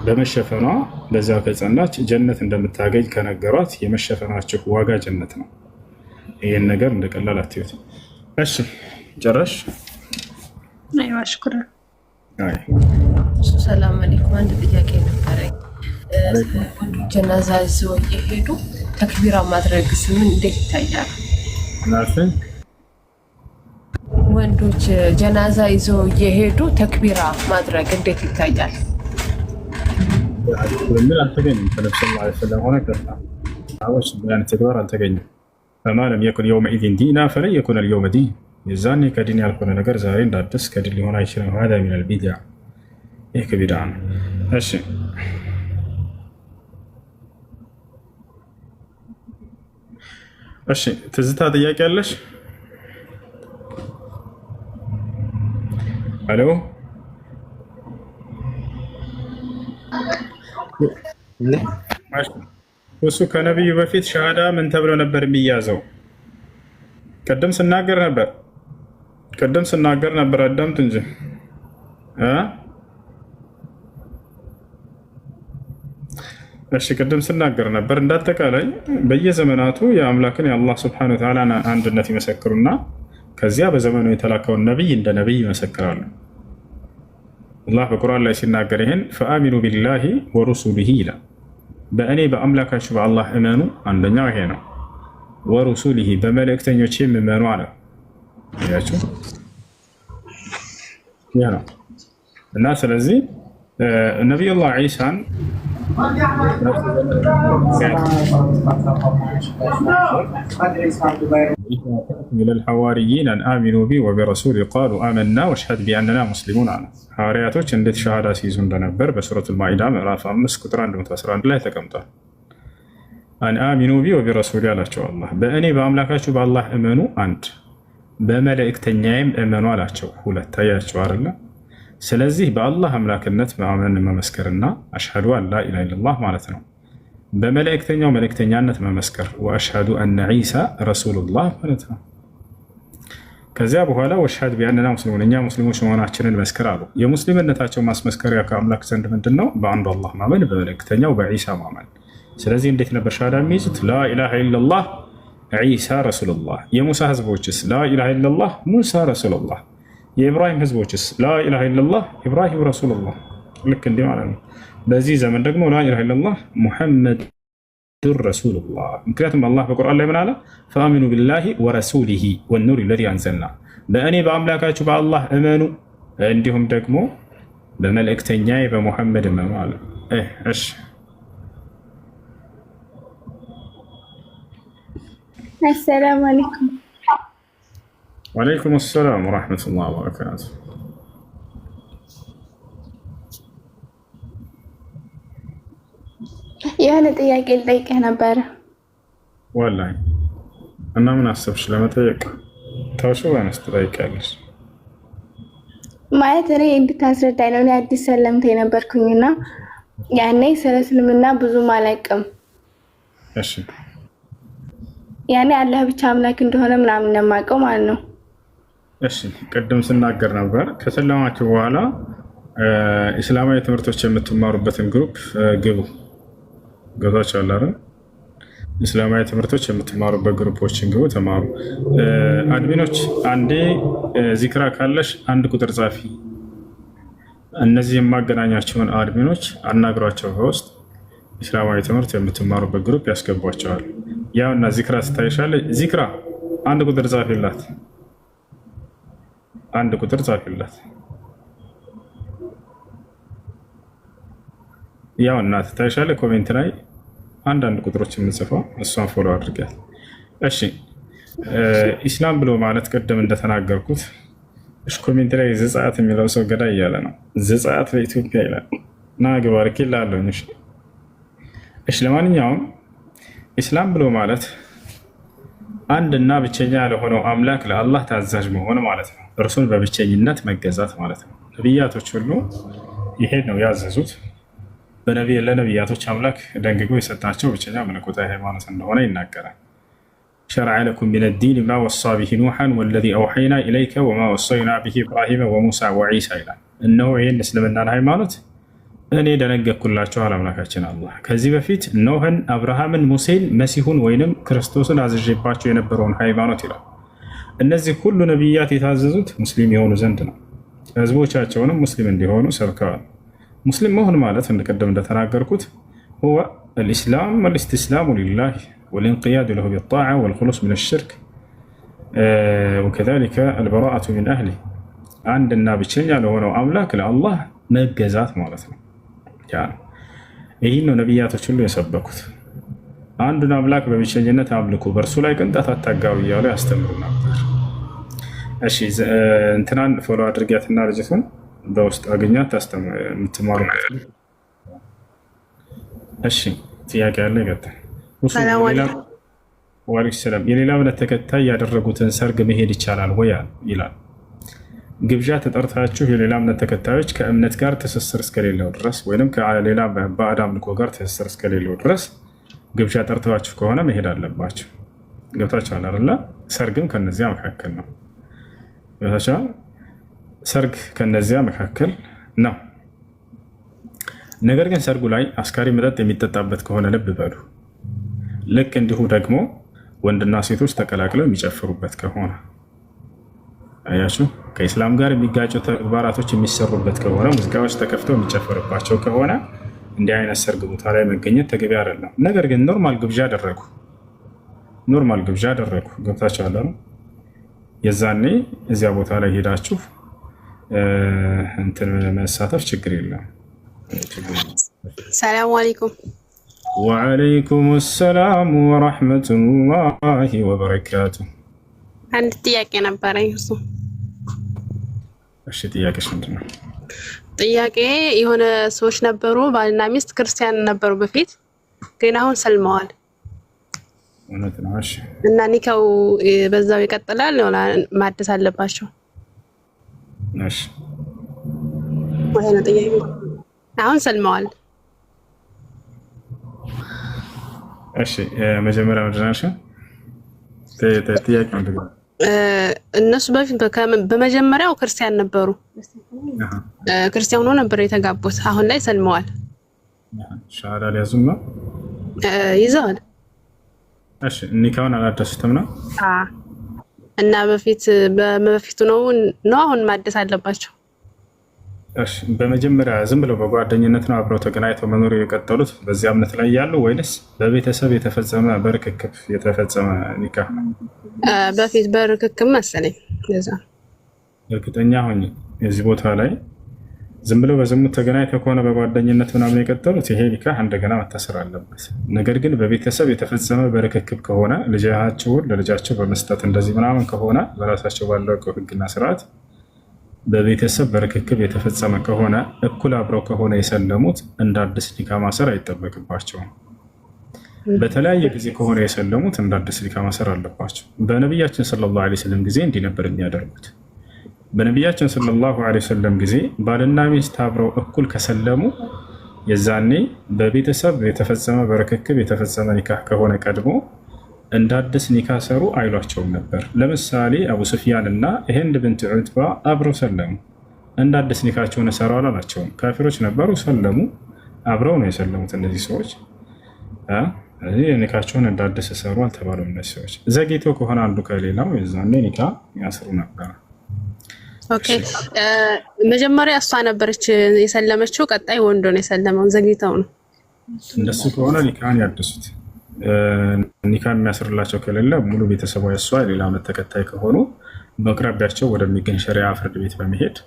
በመሸፈኗ በዛው ከጸናች ጀነት እንደምታገኝ ከነገሯት የመሸፈናችሁ ዋጋ ጀነት ነው። ይህን ነገር እንደቀላል አትዩት። እሺ ጨረሽ? አይዋ ሽኩራን። ሰላም አለይኩም። አንድ ጥያቄ ነበረኝ። ወንዶች ጀናዛ ይዘው እየሄዱ ተክቢራ ማድረግ ምን እንዴት ይታያል? ወንዶች ጀናዛ ይዘው እየሄዱ ተክቢራ ማድረግ እንዴት ይታያል? ምን አልተገኘም። ከነብዩ ሰለላሁ ዐለይሂ ወሰለም ሆነ ከሰሃቦች ያን ተግባር አልተገኘም። ፈማ ለም የኩን የውመኢዚን ዲና ፈለን የኩነ ልየውመ ዲን። የዛኔ ከዲን ያልሆነ ነገር ዛሬ እንዳዲስ ከዲን ሊሆን አይችልም። ሀዛ ሚነል ቢድዓ፣ ይህ ከቢድዓ ነው። እሺ እሺ ትዝታ ጥያቄ አለሽ? ሄሎ እሱ ከነቢዩ በፊት ሻሃዳ ምን ተብሎ ነበር የሚያዘው? ቅድም ስናገር ነበር አዳምጥ እንጂ እሺ ቅድም ስናገር ነበር። እንዳጠቃላይ በየዘመናቱ የአምላክን የአላህ ስብሐነ ወተዓላ አንድነት ይመሰክሩና ከዚያ በዘመኑ የተላከውን ነቢይ እንደ ነቢይ ይመሰክራሉ። አላህ በቁርአን ላይ ሲናገር ይሄን ፈአሚኑ ቢላሂ ወሩሱሊሂ ይላል። በእኔ በአምላካችሁ በአላህ እመኑ፣ አንደኛው ይሄ ነው። ወሩሱሊሂ በመልእክተኞቼም እመኑ አለ። ያቸው ያ ነው እና ስለዚህ ነቢዩላህ ዒሳን ለልሐዋርይን አን አሚኑ ቢ ወቢረሱሊ ቃሉ አመና ወሽሀድ ቢአንና ሙስሊሙን አለ። ሐዋርያቶች እንዴት ሸሃዳ ሲይዙ እንደነበር በሱረቱል ማኢዳ ምዕራፍ 5 ቁጥር 111 ላይ ተቀምጧል። አን አሚኑ ቢ ወቢረሱሊ አላቸው አላህ። በእኔ በአምላካችሁ በአላህ እመኑ አንድ፣ በመልእክተኛዬም እመኑ አላቸው ሁለት። ታያቸው አይደለ? ስለዚህ በአላህ አምላክነት ማመን መመስከርና አሽሀዱ አን ላ ኢላሃ ኢለላህ ማለት ነው። በመልእክተኛው መልእክተኛነት መመስከር ወአሽሀዱ አነ ዒሳ ረሱሉላህ ማለት ነው። ከዚያ በኋላ ወሽሀድ ቢአንና ሙስሊሙን እኛ ሙስሊሞች መሆናችንን መስክር አሉ። የሙስሊምነታቸው ማስመስከሪያ ከአምላክ ዘንድ ምንድን ነው? በአንዱ አላህ ማመን፣ በመልእክተኛው በዒሳ ማመን። ስለዚህ እንዴት ነበር ሻሃዳ የሚይዙት? ላ ኢላሃ ኢለላህ ዒሳ ረሱሉላህ። የሙሳ ህዝቦችስ ላ ኢላሃ ኢለላህ ሙሳ ረሱሉላህ። የኢብራሂም ህዝቦችስ ላኢላሃ ኢለላህ ኢብራሂም ረሱሉላህ። ልክ እንዲህ ማለት ነው። በዚህ ዘመን ደግሞ ላኢላሃ ኢለላህ ሙሐመዱን ረሱሉላህ። ምክንያቱም አላህ በቁርአን ላይ ምን አለ? ፈአሚኑ ቢላሂ ወረሱሊሂ ወኑሪ ለዚ አንዘልና፣ በእኔ በአምላካችሁ በአላህ እመኑ እንዲሁም ደግሞ በመልእክተኛዬ በሙሐመድ እመኑ አለ። እሺ አሰላሙ አለይኩም። ወአለይኩም ሰላም ወረሕመቱላሂ ወበረካቱ። የሆነ ጥያቄ ልጠይቅህ ነበረ። ወላሂ እና ምን አሰብሽ ለመጠየቅ? ታውሽው ወይንስ ትጠይቂያለሽ? ማለት እኔ እንድታስረዳኝ ነው። እኔ አዲስ ሰለምቴ ነበርኩኝና ያኔ ስለ እስልምና ብዙም አላውቅም። እሺ ያኔ አላህ ብቻ አምላክ እንደሆነ ምናምን ነው የማውቀው ማለት ነው። እሺ ቅድም ስናገር ነበር ከሰላማችሁ በኋላ እስላማዊ ትምህርቶች የምትማሩበትን ግሩፕ ግቡ። ገብታችኋል አይደል? እስላማዊ ትምህርቶች የምትማሩበት ግሩፖችን ግቡ፣ ተማሩ። አድሚኖች አንዴ ዚክራ ካለሽ አንድ ቁጥር ጻፊ። እነዚህ የማገናኛቸውን አድሚኖች አናግሯቸው፣ በውስጥ እስላማዊ ትምህርት የምትማሩበት ግሩፕ ያስገቧቸዋል። ያውና ዚክራ ስታይሻለች፣ ዚክራ አንድ ቁጥር ጻፊላት፣ አንድ ቁጥር ጻፊላት። ያው እናት ታይሻለ ኮሜንት ላይ አንዳንድ ቁጥሮች የምንጽፈው እሷን ፎሎ አድርጋት። እሺ ኢስላም ብሎ ማለት ቅድም እንደተናገርኩት እሺ፣ ኮሜንት ላይ ዘጸአት የሚለው ሰው ገዳይ እያለ ነው። ዘጸአት በኢትዮጵያ ይላል እና ግባርክ ይላለሁ። እሺ ለማንኛውም ኢስላም ብሎ ማለት አንድና ብቸኛ ለሆነው አምላክ ለአላህ ታዛዥ መሆን ማለት ነው። እርሱን በብቸኝነት መገዛት ማለት ነው። ነቢያቶች ሁሉ ይሄን ነው ያዘዙት። ለነቢያቶች አምላክ ደንግጎ የሰጣቸው ብቸኛ መለኮታዊ ሃይማኖት እንደሆነ ይናገራል። ሸረዐ ለኩም ሚነ ዲን ማ ወሳ ቢሂ ኑሐን ወለዚ አውሐይና ኢለይከ ወማ ወሰይና ቢሂ ኢብራሂመ ወሙሳ ወዒሳ ይላል። እነሆ ይህን እስልምናን ሃይማኖት እኔ ደነገግኩላችኋል አምላካችን አላህ ከዚህ በፊት ኖህን፣ አብርሃምን፣ ሙሴን፣ መሲሁን ወይንም ክርስቶስን አዝዤባቸው የነበረውን ሃይማኖት ይላል። እነዚህ ሁሉ ነቢያት የታዘዙት ሙስሊም የሆኑ ዘንድ ነው። ህዝቦቻቸውንም ሙስሊም እንዲሆኑ ሰብከዋል። ሙስሊም መሆን ማለት እንደቀደም እንደተናገርኩት ሁወ አልኢስላም ወልኢስቲስላሙ ሊላህ ወልኢንቅያዱ ለሁ ቢጣዓ ወልኹሉስ ሚነ ሽርክ ወከዛሊከ አልበራአቱ ሚን አህሊህ። አንድና ብቸኛ ለሆነው አምላክ ለአላህ መገዛት ማለት ነው። ይህን ነው ነቢያቶች ሁሉ የሰበኩት። አንዱን አምላክ በብቸኝነት አምልኩ፣ በእርሱ ላይ ቅንጣት አታጋቡ እያሉ ያስተምሩ ነበር። እሺ እንትናን ፎሎ አድርጊያትና ልጅቱን በውስጥ አገኛት የምትማሩበት። እሺ ጥያቄ ያለ ይቀጥል። ወአለይኩም ሰላም። የሌላ እምነት ተከታይ ያደረጉትን ሰርግ መሄድ ይቻላል ወይ ይላል። ግብዣ ተጠርታችሁ የሌላ እምነት ተከታዮች ከእምነት ጋር ትስስር እስከሌለው ድረስ ወይም ከሌላ ባዕድ አምልኮ ጋር ትስስር እስከሌለው ድረስ ግብዣ ጠርተዋችሁ ከሆነ መሄድ አለባችሁ። ገብታችኋል አይደለ? ሰርግም ከነዚያ መካከል ነው። ገብታችኋል? ሰርግ ከነዚያ መካከል ነው። ነገር ግን ሰርጉ ላይ አስካሪ መጠጥ የሚጠጣበት ከሆነ ልብ በሉ። ልክ እንዲሁ ደግሞ ወንድና ሴቶች ተቀላቅለው የሚጨፍሩበት ከሆነ አያችሁ ከኢስላም ጋር የሚጋጩ ተግባራቶች የሚሰሩበት ከሆነ ሙዚቃዎች ተከፍተው የሚጨፈርባቸው ከሆነ እንዲህ አይነት ሰርግ ቦታ ላይ መገኘት ተገቢ አይደለም። ነገር ግን ኖርማል ግብዣ አደረጉ ገብታችኋል ነው የዛኔ እዚያ ቦታ ላይ ሄዳችሁ እንትን መሳተፍ ችግር የለም። ሰላም አለይኩም። ወአለይኩም ሰላም ወራህመቱላሂ ወበረካቱ። አንድ ጥያቄ ነበረኝ እሱ። እሺ ጥያቄሽ ምንድን ነው? ጥያቄ የሆነ ሰዎች ነበሩ ባልና ሚስት ክርስቲያን ነበሩ በፊት ግን አሁን ሰልመዋል። እውነት ነው። እሺ እና ኒካው በዛው ይቀጥላል ወላ ማደስ አለባቸው? እሺ ወይ ነው ጥያቄ። አሁን ሰልመዋል። እሺ መጀመሪያ ምንድነው ጥያቄ ምንድን ነው? እነሱ በፊት በመጀመሪያው ክርስቲያን ነበሩ። ክርስቲያን ሆኖ ነበር የተጋቡት። አሁን ላይ ሰልመዋል። ሻሃዳ ሊያዙም ነው ይዘዋል። እሺ ኒካውን አላደሱትም ነው? እና በፊቱ ነው አሁን ማደስ አለባቸው? እሺ በመጀመሪያ ዝም ብለው በጓደኝነት ነው አብረው ተገናኝተው መኖር የቀጠሉት በዚያ እምነት ላይ ያሉ ወይንስ በቤተሰብ የተፈጸመ በርክክብ የተፈጸመ ኒካህ ነው? በፊት በርክክብ መሰለኝ። ለዛ እርግጠኛ ሆኜ የዚህ ቦታ ላይ ዝም ብለው በዝሙት ተገናኝተው ከሆነ በጓደኝነት ምናምን የቀጠሉት ይሄ ኒካህ እንደገና መታሰር አለበት። ነገር ግን በቤተሰብ የተፈጸመ በርክክብ ከሆነ ልጃቸውን ለልጃቸው በመስጠት እንደዚህ ምናምን ከሆነ በራሳቸው ባለው ሕግና ስርዓት በቤተሰብ በርክክብ የተፈጸመ ከሆነ እኩል አብረው ከሆነ የሰለሙት እንደ አዲስ ኒካህ ማሰር አይጠበቅባቸውም። በተለያየ ጊዜ ከሆነ የሰለሙት እንደ አዲስ ኒካህ ማሰር አለባቸው። በነቢያችን ሰለላሁ ዐለይሂ ወሰለም ጊዜ እንዲህ ነበር የሚያደርጉት። በነቢያችን ሰለላሁ ዐለይሂ ወሰለም ጊዜ ባልና ሚስት አብረው እኩል ከሰለሙ የዛኔ በቤተሰብ የተፈጸመ በርክክብ የተፈጸመ ኒካህ ከሆነ ቀድሞ እንደ አዲስ ኒካህ ሰሩ አይሏቸውም ነበር። ለምሳሌ አቡ ሱፊያን እና ሂንድ ብንት ዑትባ አብረው ሰለሙ። እንደ አዲስ ኒካቸውን ሰሩ አላላቸውም። ካፊሮች ነበሩ፣ ሰለሙ፣ አብረው ነው የሰለሙት እነዚህ ሰዎች። ኒካቸውን እንደ አዲስ ሰሩ አልተባሉም። እነዚህ ሰዎች ዘግይተው ከሆነ አንዱ ከሌላው የዛኔ ኒካህ ያስሩ ነበር። ኦኬ መጀመሪያ እሷ ነበረች የሰለመችው፣ ቀጣይ ወንዶ ነው የሰለመው። ዘግይተው ነው። እንደሱ ከሆነ ኒካህን ያድሱት። ኒካህ የሚያስርላቸው ከሌለ ሙሉ ቤተሰቧ የሷ የሌላ እምነት ተከታይ ከሆኑ በአቅራቢያቸው ወደሚገኝ ሸሪዓ ፍርድ ቤት በመሄድ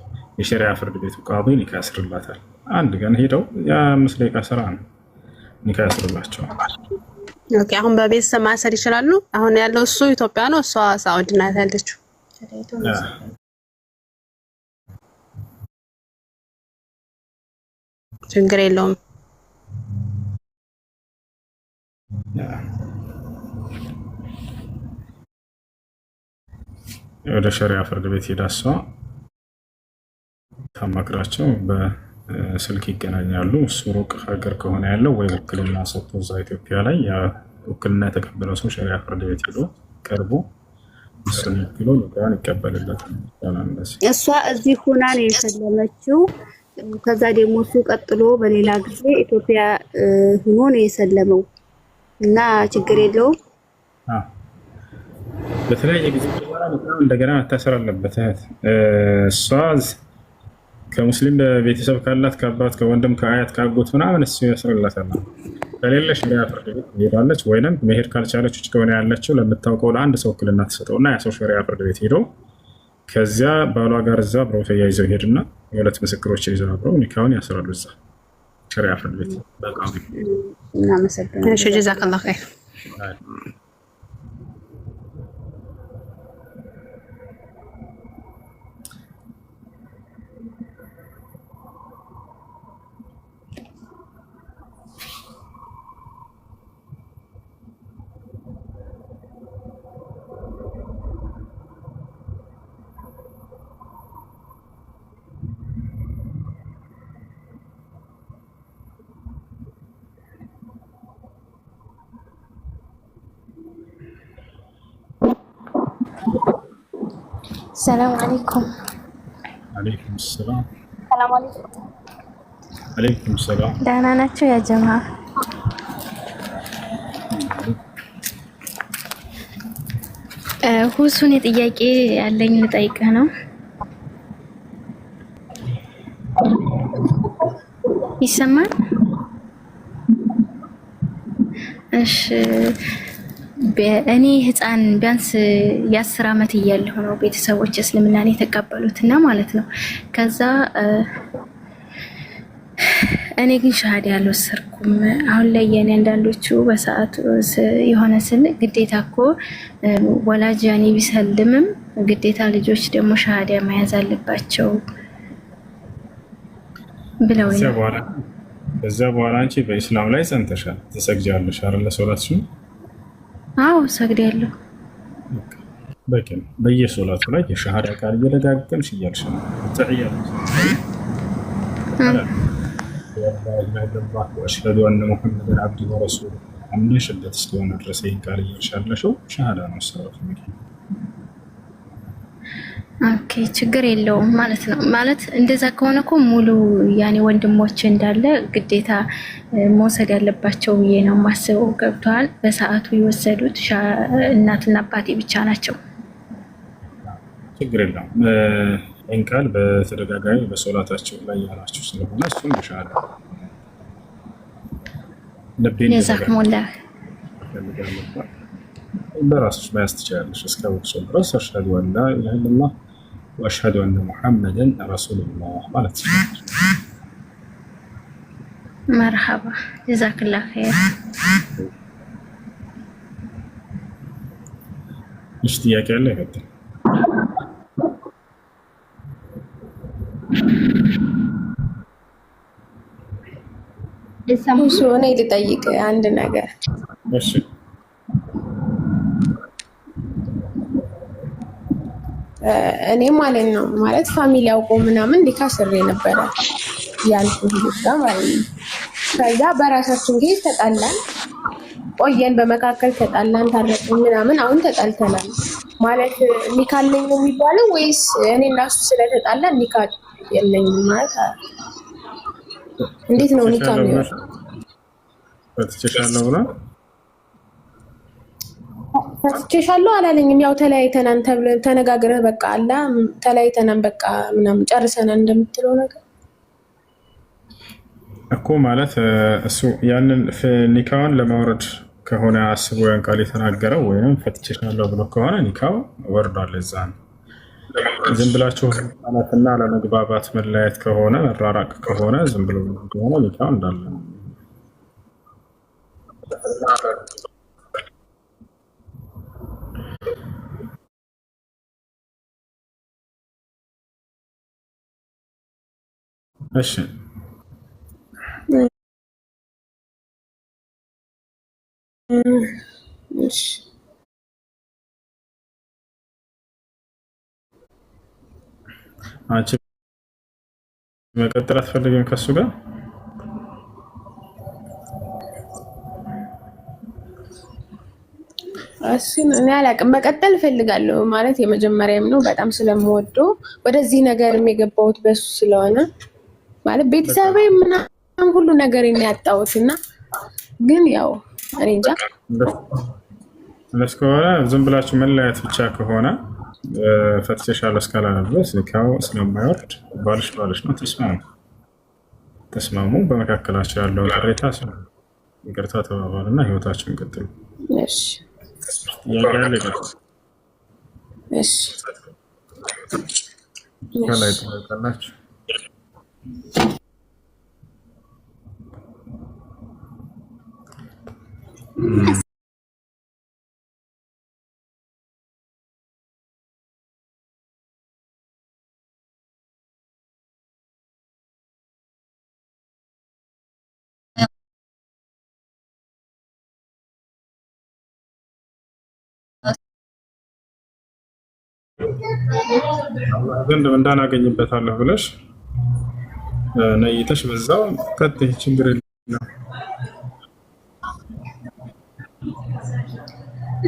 የሸሪዓ ፍርድ ቤቱ ቃዲ ኒካህ ያስርላታል። አንድ ቀን ሄደው የ5 ደቂቃ ስራ ነው፣ ኒካህ ያስርላቸዋል። ኦኬ አሁን በቤተሰብ ማሰር ይችላሉ። አሁን ያለው እሱ ኢትዮጵያ ነው፣ እሷ ሳውዲ ናት ያለችው። ችግር የለውም። ወደ ሸሪዓ ፍርድ ቤት ሄዳ እሷ ታማክራቸው፣ በስልክ ይገናኛሉ። እሱ ሩቅ ሀገር ከሆነ ያለው ወይ ውክልና ሰጥቶ እዛ ኢትዮጵያ ላይ ውክልና የተቀበለው ሰው ሸሪዓ ፍርድ ቤት ሄዶ ቀርቦ እሱን ይክሎ ኒካህን ይቀበልለታል። እሷ እዚህ ሁና ነው የሰለመችው። ከዛ ደግሞ እሱ ቀጥሎ በሌላ ጊዜ ኢትዮጵያ ሆኖ ነው የሰለመው እና ችግር የለውም። በተለያየ ጊዜ እንደገና መታሰር አለበት። እሷ ከሙስሊም ቤተሰብ ካላት ከአባት ከወንድም ከአያት ከአጎት ምናምን እሱ ያስርላታል። ከሌለ ሸሪዓ ፍርድ ቤት ሄዳለች። ወይንም መሄድ ካልቻለች ውጭ ከሆነ ያለችው ለምታውቀው ለአንድ ሰው ውክልና ትሰጠውና ያ ሰው ሸሪዓ ፍርድ ቤት ሄዶ ከዚያ ባሏ ጋር እዛ አብረው ተያይዘው ሄድና የሁለት ምስክሮችን ይዘው አብረው ኒካውን ያስራሉ እዛ ሸሪዓ ፍርድ ቤት። በቃ እሺ ጀዛከላሁ ኸይር። ሰላም አለይኩም። አለይኩም ሰላም። ሰላም አለይኩም። አለይኩም ሰላም። ደህና ናቸው ያ ጀማ? ሁሱን ጥያቄ ያለኝ ልጠይቅህ ነው። ይሰማል? እሺ እኔ ህፃን ቢያንስ የ10 ዓመት እያለሁ ነው ቤተሰቦች እስልምናን የተቀበሉትና ማለት ነው። ከዛ እኔ ግን ሻሃዳ አልወሰድኩም። አሁን ላይ የኔ አንዳንዶቹ በሰዓቱ የሆነ ስል ግዴታ እኮ ወላጅ ያኔ ቢሰልምም ግዴታ ልጆች ደግሞ ሻሃዳ መያዝ አለባቸው ብለው ከዛ በኋላ አንቺ በእስላም ላይ ጸንተሻል፣ ትሰግጃለሽ አይደል? ሶላትሽን? አዎ ሰግዳለሁ። በቃ በየሶላቱ ላይ የሻሃዳ ቃል እየደጋገምሽ እያልሽ ነው ትዕያለሽ። ወአሽሀዱ አነ ሙሐመደን ዐብዱሁ ወረሱሉሁ አምነሽበት እስከሆነ ድረስ ይህን ቃል እያልሽ ያለሽው ሻሃዳ ነው። ሰራት ኦኬ ችግር የለውም ማለት ነው። ማለት እንደዛ ከሆነ እኮ ሙሉ ያኔ ወንድሞች እንዳለ ግዴታ መውሰድ ያለባቸው ብዬ ነው የማስበው። ገብተዋል። በሰዓቱ የወሰዱት እናትና አባቴ ብቻ ናቸው። ችግር የለውም። ይህን ቃል በተደጋጋሚ በሶላታቸው ላይ ያላችሁ ስለሆነ እሱም በሻሃዳ ጀዛኩሙላህ በራስሽ መያዝ ትችላለሽ። እስከ ወቅቱ ድረስ አሽሀዱ አን ላ ኢላሀ ኢለላህ ወአሽሀዱ አነ ሙሐመደን ረሱሉላህ ማለት ነው። መርሐባ ጀዛክላህ ኸይር። እሺ ጥያቄ አለ? ይቀጥል። እሱ እኔ ልጠይቅ አንድ ነገር። እሺ እኔ ማለት ነው ማለት ፋሚሊ አውቆ ምናምን ኒካ ስሬ ነበረ ያልኩት ጋር ማለት ነው። ከዛ በራሳችን ጊዜ ተጣላን፣ ቆየን፣ በመካከል ተጣላን፣ ታረቅን ምናምን። አሁን ተጣልተናል ማለት ኒካ አለኝ ነው የሚባለው ወይስ እኔ እና እሱ ስለተጣላን ኒካ የለኝም ማለት እንዴት ነው ኒካ ነው? ፈትቼሻለሁ ብላ ፈትቼሻለሁ አላለኝም። ያው ተለያይተናል ተብለን ተነጋግረህ በቃ አላ ተለያይተናል በቃ ምናምን ጨርሰናል እንደምትለው ነገር እኮ ማለት እሱ ያንን ኒካውን ለማውረድ ከሆነ አስቦ ያን ቃል የተናገረው ወይም ፈትቼሻለሁ ብሎ ከሆነ ኒካው ወርዷል። እዛ ነው። ዝም ብላችሁ ማለትና ለመግባባት መለያየት ከሆነ መራራቅ ከሆነ ዝም ብሎ ከሆነ ኒካው እንዳለ ነው። እሺ እሺ አንቺ መቀጠል አትፈልጊም ከሱ ጋር? እሱን እኔ አላውቅም። መቀጠል እፈልጋለሁ ማለት የመጀመሪያም ነው። በጣም ስለምወደው ወደዚህ ነገር የገባሁት በሱ ስለሆነ ማለት ቤተሰቤ ምናምን ሁሉ ነገር ያጣሁት እና ግን ያው እኔ እንጃ እንደሱ ከሆነ ዝም ብላችሁ መለያየት ብቻ ከሆነ ፈትቼሻለሁ እስካላለ ድረስ ኒካው ስለማይወርድ ባልሽ ነው። ተስማሙ። በመካከላቸው ያለውን ቅሬታ ይቅርታ ተባባሉና ህይወታቸውን ቀጥሉ። እሺ ጥያቄ አለ? ይቀጥል። እሺ ከላይ ትወጣላችሁ። ዘንድ እንዳናገኝበታለሁ ብለሽ ነይተሽ በዛው ቀጥይ፣ ችግር የለም።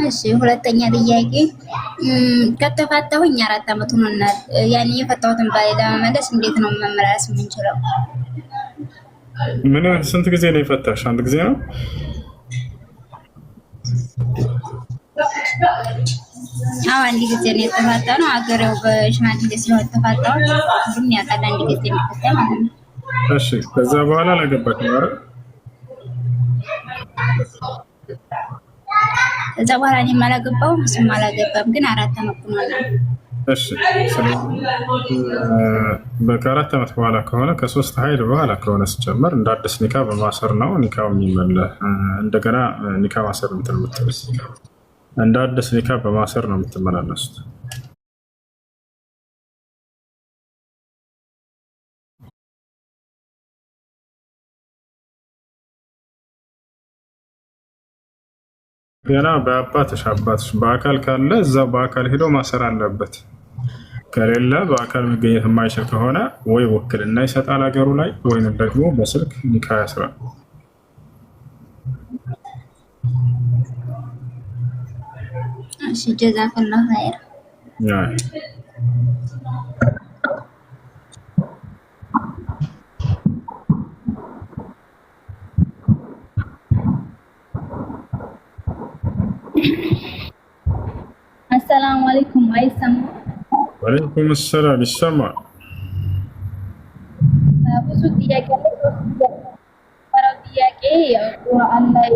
እሺ ሁለተኛ ጥያቄ ከተፋታሁኝ 4 ዓመት ሆኖናል። ያኔ የፈታሁትን ባሌ ለመመለስ እንዴት ነው መመለስ የምንችለው? ምን ስንት ጊዜ ነው የፈታሽ? አንድ ጊዜ ነው? አዎ አንድ ጊዜ ነው የተፋታነው። አገሬው በሽማግሌ ስለሆነ ተፋታው። ግን ያውቃል አንድ ጊዜ እንደተፋታ ማለት ነው። እሺ ከዛ በኋላ አላገባችም አይደል? ከዛ በኋላ እኔም አላገባሁም እሱም አላገባም። ግን 4 ዓመት ሆኖናል። እሺ ከ4 ዓመት በኋላ ከሆነ ከ3 ሀይል በኋላ ከሆነ ሲጨመር እንደ አዲስ ኒካ በማሰር ነው ኒካው የሚመለስ። እንደገና ኒካ ማሰር እንትን የምትሉት እንደ አዲስ ኒካ በማሰር ነው የምትመላለሱት። ገና በአባትሽ በአካል ካለ እዛው በአካል ሄዶ ማሰር አለበት። ከሌለ በአካል መገኘት የማይችል ከሆነ ወይ ውክልና ይሰጣል ሀገሩ ላይ ወይም ደግሞ በስልክ ኒካ ያስራል። እሺ ጀዛከላሁ ኸይር። السلام عليكم አይሰማ? ወአለይኩም ሰላም ይሰማል። ብዙ ጥያቄ ነው። ጥያቄ ቁርአን ላይ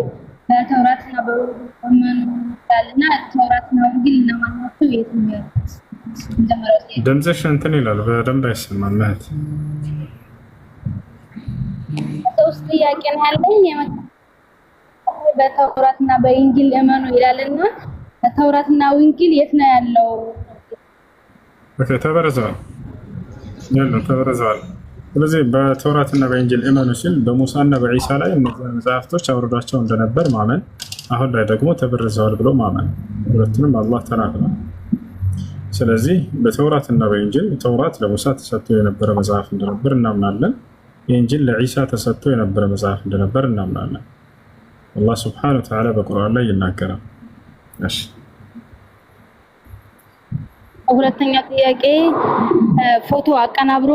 በተውራትና በወንጌል ይላልና ተውራትና ወንጌል እነማን ናቸው? የት ነው ያሉት? ድምፅሽ እንትን ይላል በደንብ አይሰማም ማለት ሶስት ጥያቄ ነው ያለኝ። በተውራትና በወንጌል እመኑ ይላልና ተውራትና ወንጌል የት ነው ያለው? ኦኬ ተበረዘዋል። ስለዚህ በተውራትና በወንጌል እመኑ ሲል በሙሳና በዒሳ ላይ እነዚህ መጽሐፍቶች አውርዷቸው እንደነበር ማመን፣ አሁን ላይ ደግሞ ተበረዘዋል ብሎ ማመን፣ ሁለቱንም አላህ ተናግሯል። ስለዚህ በተውራትና በወንጌል ተውራት ለሙሳ ተሰጥቶ የነበረ መጽሐፍ እንደነበር እናምናለን። ወንጌል ለዒሳ ተሰጥቶ የነበረ መጽሐፍ እንደነበር እናምናለን። አላህ ሱብሓነሁ ወተዓላ በቁርአን ላይ ይናገራል። እሺ ሁለተኛ ጥያቄ ፎቶ አቀናብሮ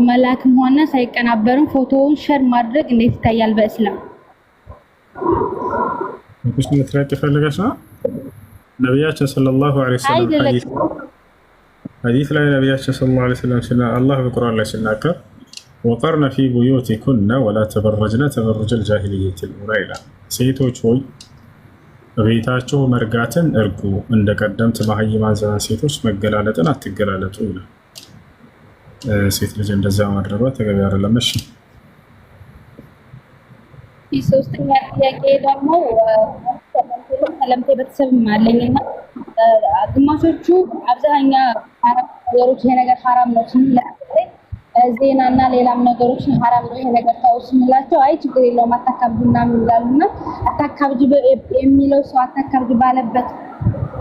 መላክም ሆነ ሳይቀናበርም ፎቶውን ሼር ማድረግ እንዴት ይታያል በእስላም? እሺ መጥራት ይፈልጋሽ ነው። ነብያችን ሰለላሁ ዐለይሂ ወሰለም ሐዲስ ላይ ነብያችን ሰለላሁ ዐለይሂ ወሰለም አላህ በቁርአን ላይ ሲናገር ወቀርነ ፊ ቡዩቲኩነ ወላ ተበረጅነ ተበሩጀል ጃሂሊየቲል ኡላ ይላል። ሴቶች ሆይ በቤታቸው መርጋትን እርጉ፣ እንደ ቀደምት መሃይማን ዘመን ሴቶች መገላለጥን አትገላለጡ ይላል። ሴት ልጅ እንደዛ ማድረጓ ተገቢ አይደለም። እሺ ሶስተኛ ጥያቄ ደግሞ ሰለምቴ ቤተሰብ አለኝና ግማሾቹ አብዛኛ ነገሮች ይሄ ነገር ሐራም ነው ሲሉ ዜና እና ሌላም ነገሮች ሐራም ነው ይሄ ነገር ታው ስንላቸው አይ ችግር የለውም አታካብዱ ምናምን ይላሉና አታካብዱ የሚለው ሰው አታካብዱ ባለበት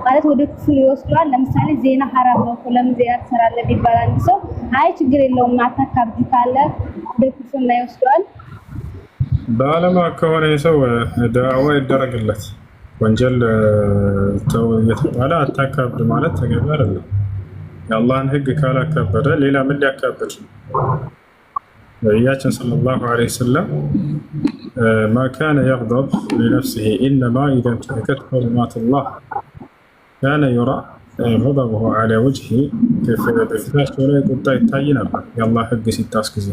ማለት ወደ ክፍል ይወስደዋል። ለምሳሌ ዜና ሐራም ነው ለምን ዜና ትሰራለህ ቢባል አንድ ሰው አይ ችግር የለውም አታካብዱ ካለ ወደ ክፍል ላይ ይወስደዋል። በዓለማ ከሆነ ሰው ዳዕዋ ይደረግለት ወንጀል ተው የተባለ አታካብዱ ማለት ተገቢ አይደለም። የአላህን ህግ ካላከበረ ሌላ ምን ሊያካብድ? ነቢያችን ሰለላሁ ዐለይሂ ወሰለም ማ ካነ የግደብ ሊነፍሲሂ ኢነማ ኢዛ እንተሀከት ሁሩማቱላህ ካነ ዩራ ገደቡሁ ዐላ ወጅሂ። በፊታቸው ላይ ቁጣ ይታይ ነበር የአላህ ህግ ሲጣስ ጊዜ።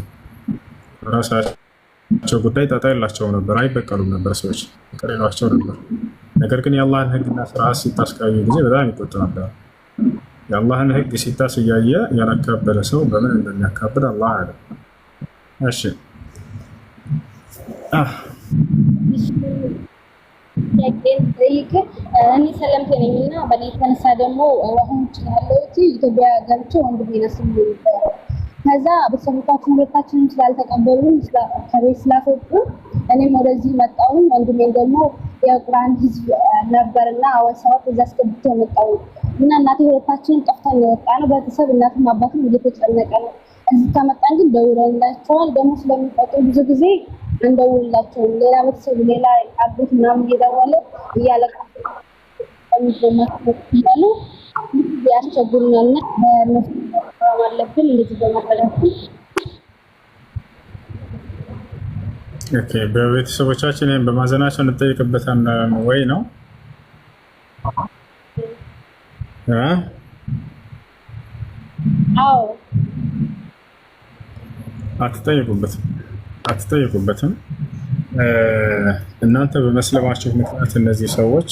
ራሳቸው ጉዳይ ጣጣ የላቸውም ነበር፣ አይበቀሉም ነበር፣ ሰዎች ይቅር ይሏቸው ነበር። ነገር ግን የአላህን ህግና ስርዓት ሲጣስ ካዩ ጊዜ በጣም ይቆጡ ነበር። የአላህን ህግ ሲጣስ እያየ ያላካበደ ሰው በምን እንደሚያካብድ አላህ አለ። እሺ እኔ ሰለምቴ ነኝና በእኔ የተነሳ ደግሞ አሁን ያለሁት ኢትዮጵያ ገብቼ ወንድሜ ነው ስሙ ይባላል። ከዛ ቤተሰቦቻችን ሁለታችንም ስላልተቀበሉን ከቤት ስላስወጡ እኔም ወደዚህ መጣሁ። ወንድሜን ደግሞ የቁርአን ህዝብ ነበርና አወሳው እዛ አስገብቼ መጣሁ እና እናቴ ሁለታችንን ጠፍተን የወጣ ነው። ቤተሰብ እናትም አባትም እየተጨነቀ ነው። እዚህ ከመጣን ግን ደውለንላቸዋል። ደግሞ ስለሚጠጡ ብዙ ጊዜ እንደውላቸውም ሌላ ቤተሰብ ሌላ አጎት ምናምን እየደወለ እያለቀሱ እያሉ ያስቸግሩናል እና በእነሱ አለብን እንደዚህ በማድረጋችን በቤተሰቦቻችን ይህን በማዘናቸው እንጠይቅበታለን ወይ ነው? አዎ አትጠየቁበትም። እናንተ በመስለማችሁ ምክንያት እነዚህ ሰዎች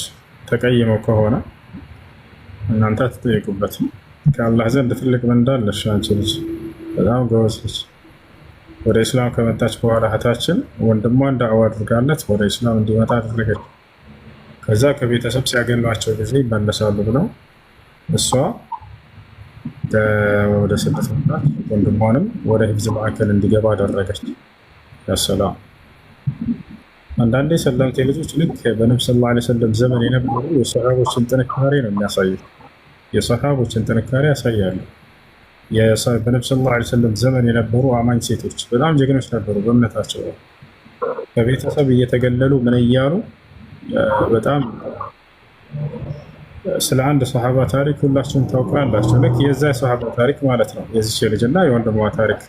ተቀይመው ከሆነ እናንተ አትጠየቁበትም። ከአላህ ዘንድ ትልቅ ምንዳ አለሽ። አንቺ ልጅ በጣም ጎበዝ ልጅ ወደ ኢስላም ከመጣች በኋላ እህታችን ወንድሟን ዳዕዋ አድርጋለት ወደ ኢስላም እንዲመጣ አደረገች። ከዛ ከቤተሰብ ሲያገኟቸው ጊዜ ይመለሳሉ ብለው እሷ ወደ ስደት መጣች። ወንድሟንም ወደ ሂፍዝ ማዕከል እንዲገባ አደረገች። ያሰላም አንዳንዴ ሰለምቴ ልጆች ልክ በነብዩ ሰለላሁ ዐለይሂ ወሰለም ዘመን የነበሩ የሰሃቦችን ጥንካሬ ነው የሚያሳዩት። የሰሃቦችን ጥንካሬ ያሳያሉ። በነብዩ ሰለላሁ ዐለይሂ ወሰለም ዘመን የነበሩ አማኝ ሴቶች በጣም ጀግኖች ነበሩ። በእምነታቸው ከቤተሰብ እየተገለሉ ምን እያሉ በጣም ስለ አንድ ሰሃባ ታሪክ ሁላችሁም ታውቃላችሁ። ልክ የዛ ሰሃባ ታሪክ ማለት ነው የዚች ልጅ እና የወንድሟ ታሪክ።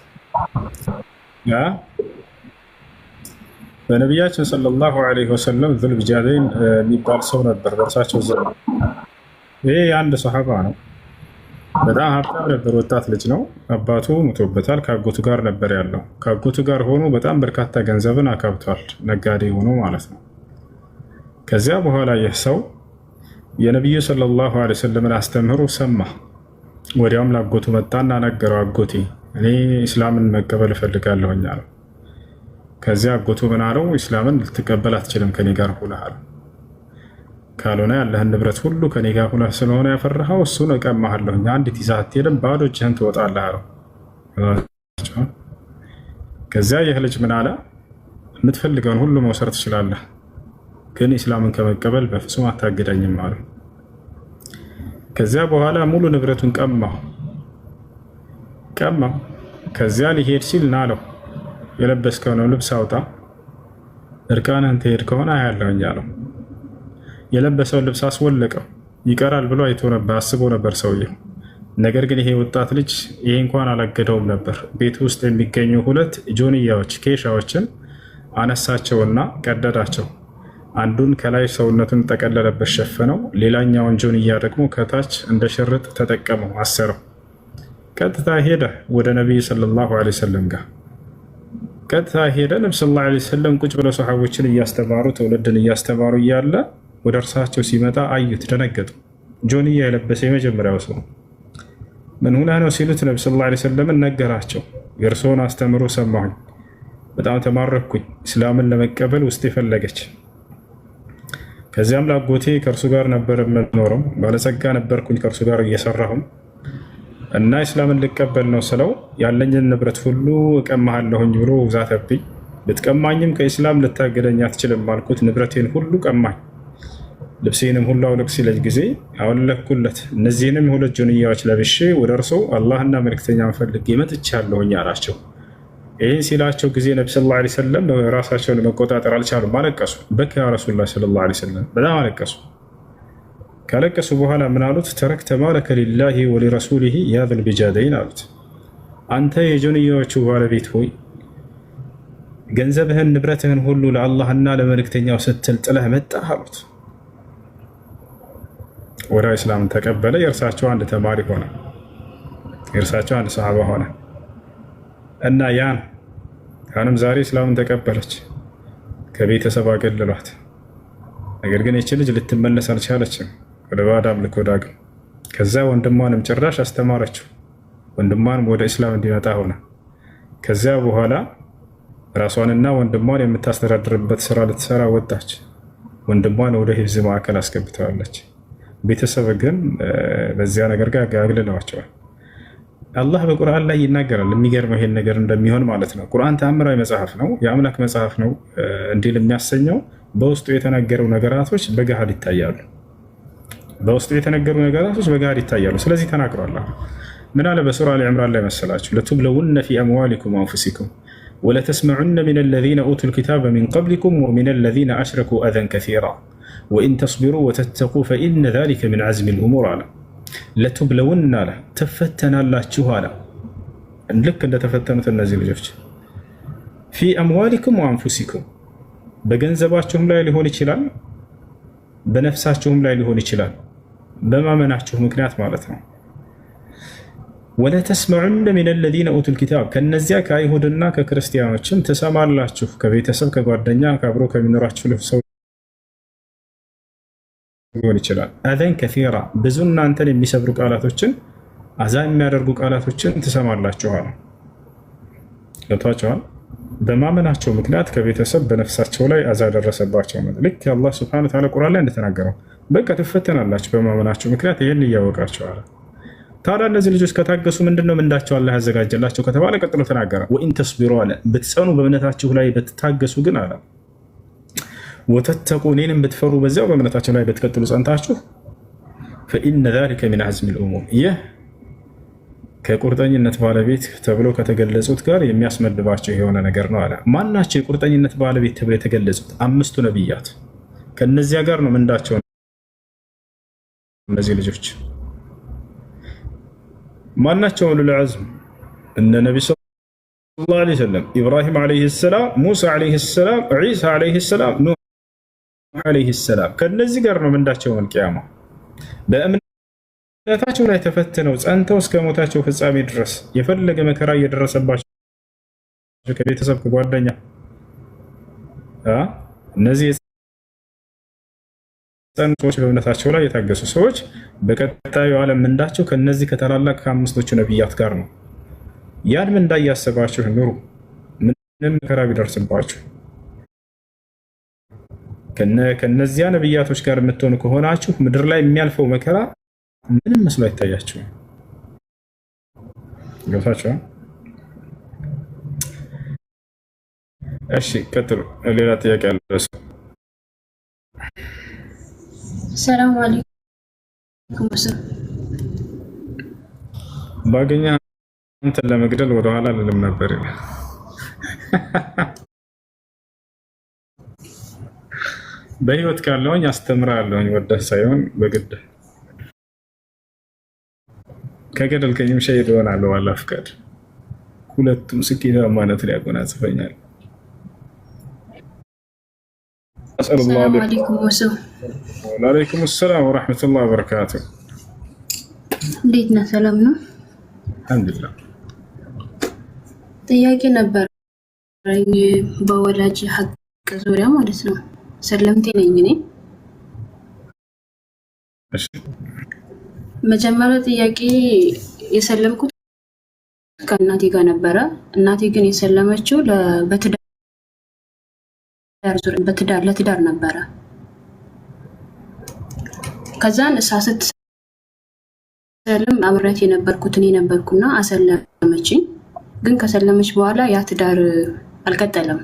በነቢያችን ሰለላሁ ዐለይሂ ወሰለም ዙልቢጃደይን የሚባል ሰው ነበር በእርሳቸው ዘመን። ይሄ የአንድ ሰሃባ ነው። በጣም ሀብታም ነበር። ወጣት ልጅ ነው። አባቱ ሞቶበታል። ከአጎቱ ጋር ነበር ያለው። ከአጎቱ ጋር ሆኖ በጣም በርካታ ገንዘብን አካብቷል። ነጋዴ ሆኖ ማለት ነው። ከዚያ በኋላ ይህ ሰው የነቢዩ ሰለላሁ ዐለይሂ ወሰለምን አስተምህሮ ሰማ። ወዲያውም ለአጎቱ መጣና ነገረው። አጎቴ እኔ ኢስላምን መቀበል እፈልጋለሁኝ አለው። ከዚያ አጎቱ ምን አለው? ኢስላምን ልትቀበል አትችልም ከኔ ጋር ሁነሃል። ካልሆነ ያለህን ንብረት ሁሉ ከኔ ጋር ሁነህ ስለሆነ ያፈራኸው እሱን እቀማሃለሁኝ። አንዲት ይዘህ አትሄድም፣ ባዶ እጅህን ትወጣለህ አለው። ከዚያ ይህ ልጅ ምን አለ? የምትፈልገውን ሁሉ መውሰድ ትችላለህ፣ ግን ኢስላምን ከመቀበል በፍጹም አታግደኝም አለው። ከዚያ በኋላ ሙሉ ንብረቱን ቀማው። ከዚያ ሊሄድ ሲል ና አለው። የለበስከውን ልብስ አውጣ፣ እርቃንህን ትሄድ ከሆነ አያለሁኝ አለው። የለበሰውን ልብስ አስወለቀው። ይቀራል ብሎ አይቶ ነበር፣ አስቦ ነበር ሰውየው። ነገር ግን ይሄ ወጣት ልጅ ይሄ እንኳን አላገደውም ነበር። ቤት ውስጥ የሚገኙ 2 ጆንያዎች ኬሻዎችን አነሳቸውና ቀደዳቸው። አንዱን ከላይ ሰውነቱን ጠቀለለበት ሸፈነው፣ ሌላኛውን ጆንያ ደግሞ ከታች እንደ ሽርጥ ተጠቀመው፣ አሰረው። ቀጥታ ሄደ ወደ ነቢዩ ሰለላሁ ዐለይሂ ወሰለም ጋር ቀጥታ ሄደ። ነብዩ ሰለላሁ ዐለይሂ ወሰለም ቁጭ ብለው ሰሃቦችን እያስተማሩ ትውልድን እያስተማሩ እያለ ወደ እርሳቸው ሲመጣ አዩት፣ ደነገጡ። ጆንያ የለበሰ የመጀመሪያው ሰው ምን ሆነ ነው ሲሉት ነብዩ ሰለላሁ ዐለይሂ ወሰለም ነገራቸው። የእርስዎን አስተምሮ ሰማሁኝ፣ በጣም ተማረኩኝ። እስላምን ለመቀበል ውስጥ የፈለገች። ከዚያም ላጎቴ ከእርሱ ጋር ነበር የምኖረው፣ ባለጸጋ ነበርኩኝ ከእርሱ ጋር እየሰራሁም እና እስላምን ልቀበል ነው ስለው ያለኝን ንብረት ሁሉ እቀማሃለሁኝ ብሎ ዛተብኝ። ብትቀማኝም ከኢስላም ልታገደኝ አትችልም አልኩት። ንብረቴን ሁሉ ቀማኝ፣ ልብሴንም ሁሉ አውልቅ ሲለኝ ጊዜ አወለኩለት። እነዚህንም 2 ጆንያዎች ለብሼ ወደ እርሱ አላህና መልክተኛውን ፈልጌ መጥቻለሁኝ አላቸው። ይህን ሲላቸው ጊዜ ነቢ ሰለላሁ ዐለይሂ ወሰለም ራሳቸውን መቆጣጠር አልቻሉም፣ አለቀሱ። በካ ያ ረሱሉላህ ሰለላሁ ዐለይሂ ወሰለም በጣም አለቀሱ። ካለቀሱ በኋላ ምን አሉት? ተረክተ ማለከ ሊላሂ ወሊረሱሊሂ ያ ዙልቢጃደይን አሉት። አንተ የጆንያዎቹ ባለቤት ሆይ ገንዘብህን ንብረትህን ሁሉ ለአላህና ለመልእክተኛው ስትል ጥለህ መጣህ አሉት። ወደ እስላም ተቀበለ። የእርሳቸው አንድ ተማሪ ሆነ፣ የእርሳቸው አንድ ሰሃባ ሆነ እና ያንም ዛሬ እስላምን ተቀበለች። ከቤተሰብ አገለሏት። ነገር ግን ይቺ ልጅ ልትመለስ አልቻለችም ወደ ባዕድ አምልኮ ዳግም። ከዛ ወንድሟንም ጭራሽ አስተማረችው። ወንድሟንም ወደ እስላም እንዲመጣ ሆነ። ከዚያ በኋላ ራሷንና ወንድሟን የምታስተዳድርበት ስራ ልትሰራ ወጣች። ወንድሟን ወደ ሂፍዝ ማዕከል አስገብተዋለች። ቤተሰብ ግን በዚያ ነገር ጋር አግልለዋቸዋል። አላህ በቁርአን ላይ ይናገራል። የሚገርመው ይሄን ነገር እንደሚሆን ማለት ነው። ቁርአን ተአምራዊ መጽሐፍ ነው፣ የአምላክ መጽሐፍ ነው እንዲል የሚያሰኘው በውስጡ የተነገሩ ነገራቶች በገሃድ ይታያሉ። በውስጡ የተነገሩ ነገራቶች በገሃድ ይታያሉ። ስለዚህ ተናግሯል። ምን አለ በሱራ አሊ ዕምራን ላይ መሰላችሁ? ለቱብለውነ ፊ አምዋሊኩም ወአንፉሲኩም ወለተስመዑነ ሚነ ለዚነ ኡቱል ኪታበ ሚን ቀብሊኩም ወሚነ ለዚነ አሽረኩ አዘን ከሲራ ወኢን ተስቢሩ ወተተቁ ፈኢነ ዛሊከ ሚን ዐዝሚል ኡሙር አለ። ለቱብለውን አለ ትፈተናላችሁ አለ። ልክ እንደተፈተኑት እነዚህ ልጆች ፊ አምዋሊኩም ወአንፉሲኩም በገንዘባችሁም ላይ ሊሆን ይችላል፣ በነፍሳችሁም ላይ ሊሆን ይችላል። በማመናችሁ ምክንያት ማለት ነው። ወላ ተስመዑነ ሚነ ለዚነ ኡቱል ኪታብ ከነዚያ ከአይሁድና ከክርስቲያኖችም ትሰማላችሁ። ከቤተሰብ ከጓደኛ ከአብሮ ከሚኖራችሁ ሰው ሊሆን ይችላል። አዘን ከሲራ ብዙ እናንተን የሚሰብሩ ቃላቶችን አዛ የሚያደርጉ ቃላቶችን ትሰማላችኋል። ገብቷችኋል? በማመናቸው ምክንያት ከቤተሰብ በነፍሳቸው ላይ አዛ ደረሰባቸው። ልክ አላህ ሱብሓነሁ ወተዓላ ቁርአን ላይ እንደተናገረው በቃ ትፈተናላችሁ በማመናቸው ምክንያት ይህን እያወቃችሁ አለ። ታዲያ እነዚህ ልጆች ከታገሱ ምንድነው ምንዳቸው አላህ ያዘጋጀላቸው ከተባለ ቀጥሎ ተናገረ። ወኢን ተስቢሩ አለ ብትጸኑ በእምነታችሁ ላይ ብትታገሱ ግን አለ ወተተቁ እኔንም ብትፈሩ በዚያው በእምነታችሁ ላይ ብትቀጥሉ ጸንታችሁ ፈኢነ ዛሊከ ሚን ዐዝሚል ኡሙር ይህ ከቁርጠኝነት ባለቤት ተብሎ ከተገለጹት ጋር የሚያስመድባቸው የሆነ ነገር ነው አለ። ማናቸው የቁርጠኝነት ባለቤት ተብሎ የተገለጹት? 5ቱ ነቢያት። ከነዚያ ጋር ነው ምንዳቸው እነዚህ ልጆች ማናቸው? ኡሉል ዐዝም እነ ነቢ ሰለላሁ ዐለይሂ ወሰለም፣ ኢብራሂም ዐለይሂ ሰላም፣ ሙሳ ዐለይሂ ሰላም፣ ዒሳ ዐለይሂ ሰላም፣ ኑህ ዐለይሂ ሰላም። ከነዚህ ጋር ነው ምንዳቸው መልቂያማ በእምነታቸው ላይ ተፈትነው ጸንተው እስከ ሞታቸው ፍጻሜ ድረስ የፈለገ መከራ እየደረሰባቸው ከቤተሰብ ከጓደኛ እነዚህ ሰዎች በእምነታቸው ላይ የታገሱ ሰዎች በቀጣዩ ዓለም ምንዳቸው ከነዚህ ከታላላቅ ከአምስቶቹ ነቢያት ጋር ነው። ያን ምንዳ እያሰባችሁ ኑሩ። ምንም መከራ ቢደርስባችሁ ከነዚያ ነቢያቶች ጋር የምትሆኑ ከሆናችሁ ምድር ላይ የሚያልፈው መከራ ምንም መስሎ አይታያችሁም። ገብታችኋል? እሺ ቀጥሉ። ሌላ ጥያቄ አለ? ሰላም አለይኩም። ባገኛ አንተን ለመግደል ወደኋላ ልልም ነበር። በህይወት ካለውኝ አስተምራለሁኝ ወደህ ሳይሆን በግድ ከገደልከኝም ሸሂድ እሆናለሁ በአላህ ፍቃድ። ሁለቱም ስኬታማነትን ያጎናጽፈኛል። ሰላም አለይኩም ወአለይኩም ሰላም ወራህመቱላሂ ወበረካቱ። እንዴት ነህ? ሰላም ነው? አልሐምዱሊላህ። ጥያቄ ነበረኝ በወላጅ ሀቅ ዙሪያ ማለት ነው። ሰለምቴ ነኝ እኔ። እሺ መጀመሪያ ጥያቄ የሰለምኩት ከእናቴ ጋር ነበረ። እናቴ ግን የሰለመችው ለትዳር ነበረ። ከዛን እሷ ስትሰልም አብሬያት የነበርኩት እኔ ነበርኩና አሰለመችኝ። ግን ከሰለመች በኋላ ያ ትዳር አልቀጠለም።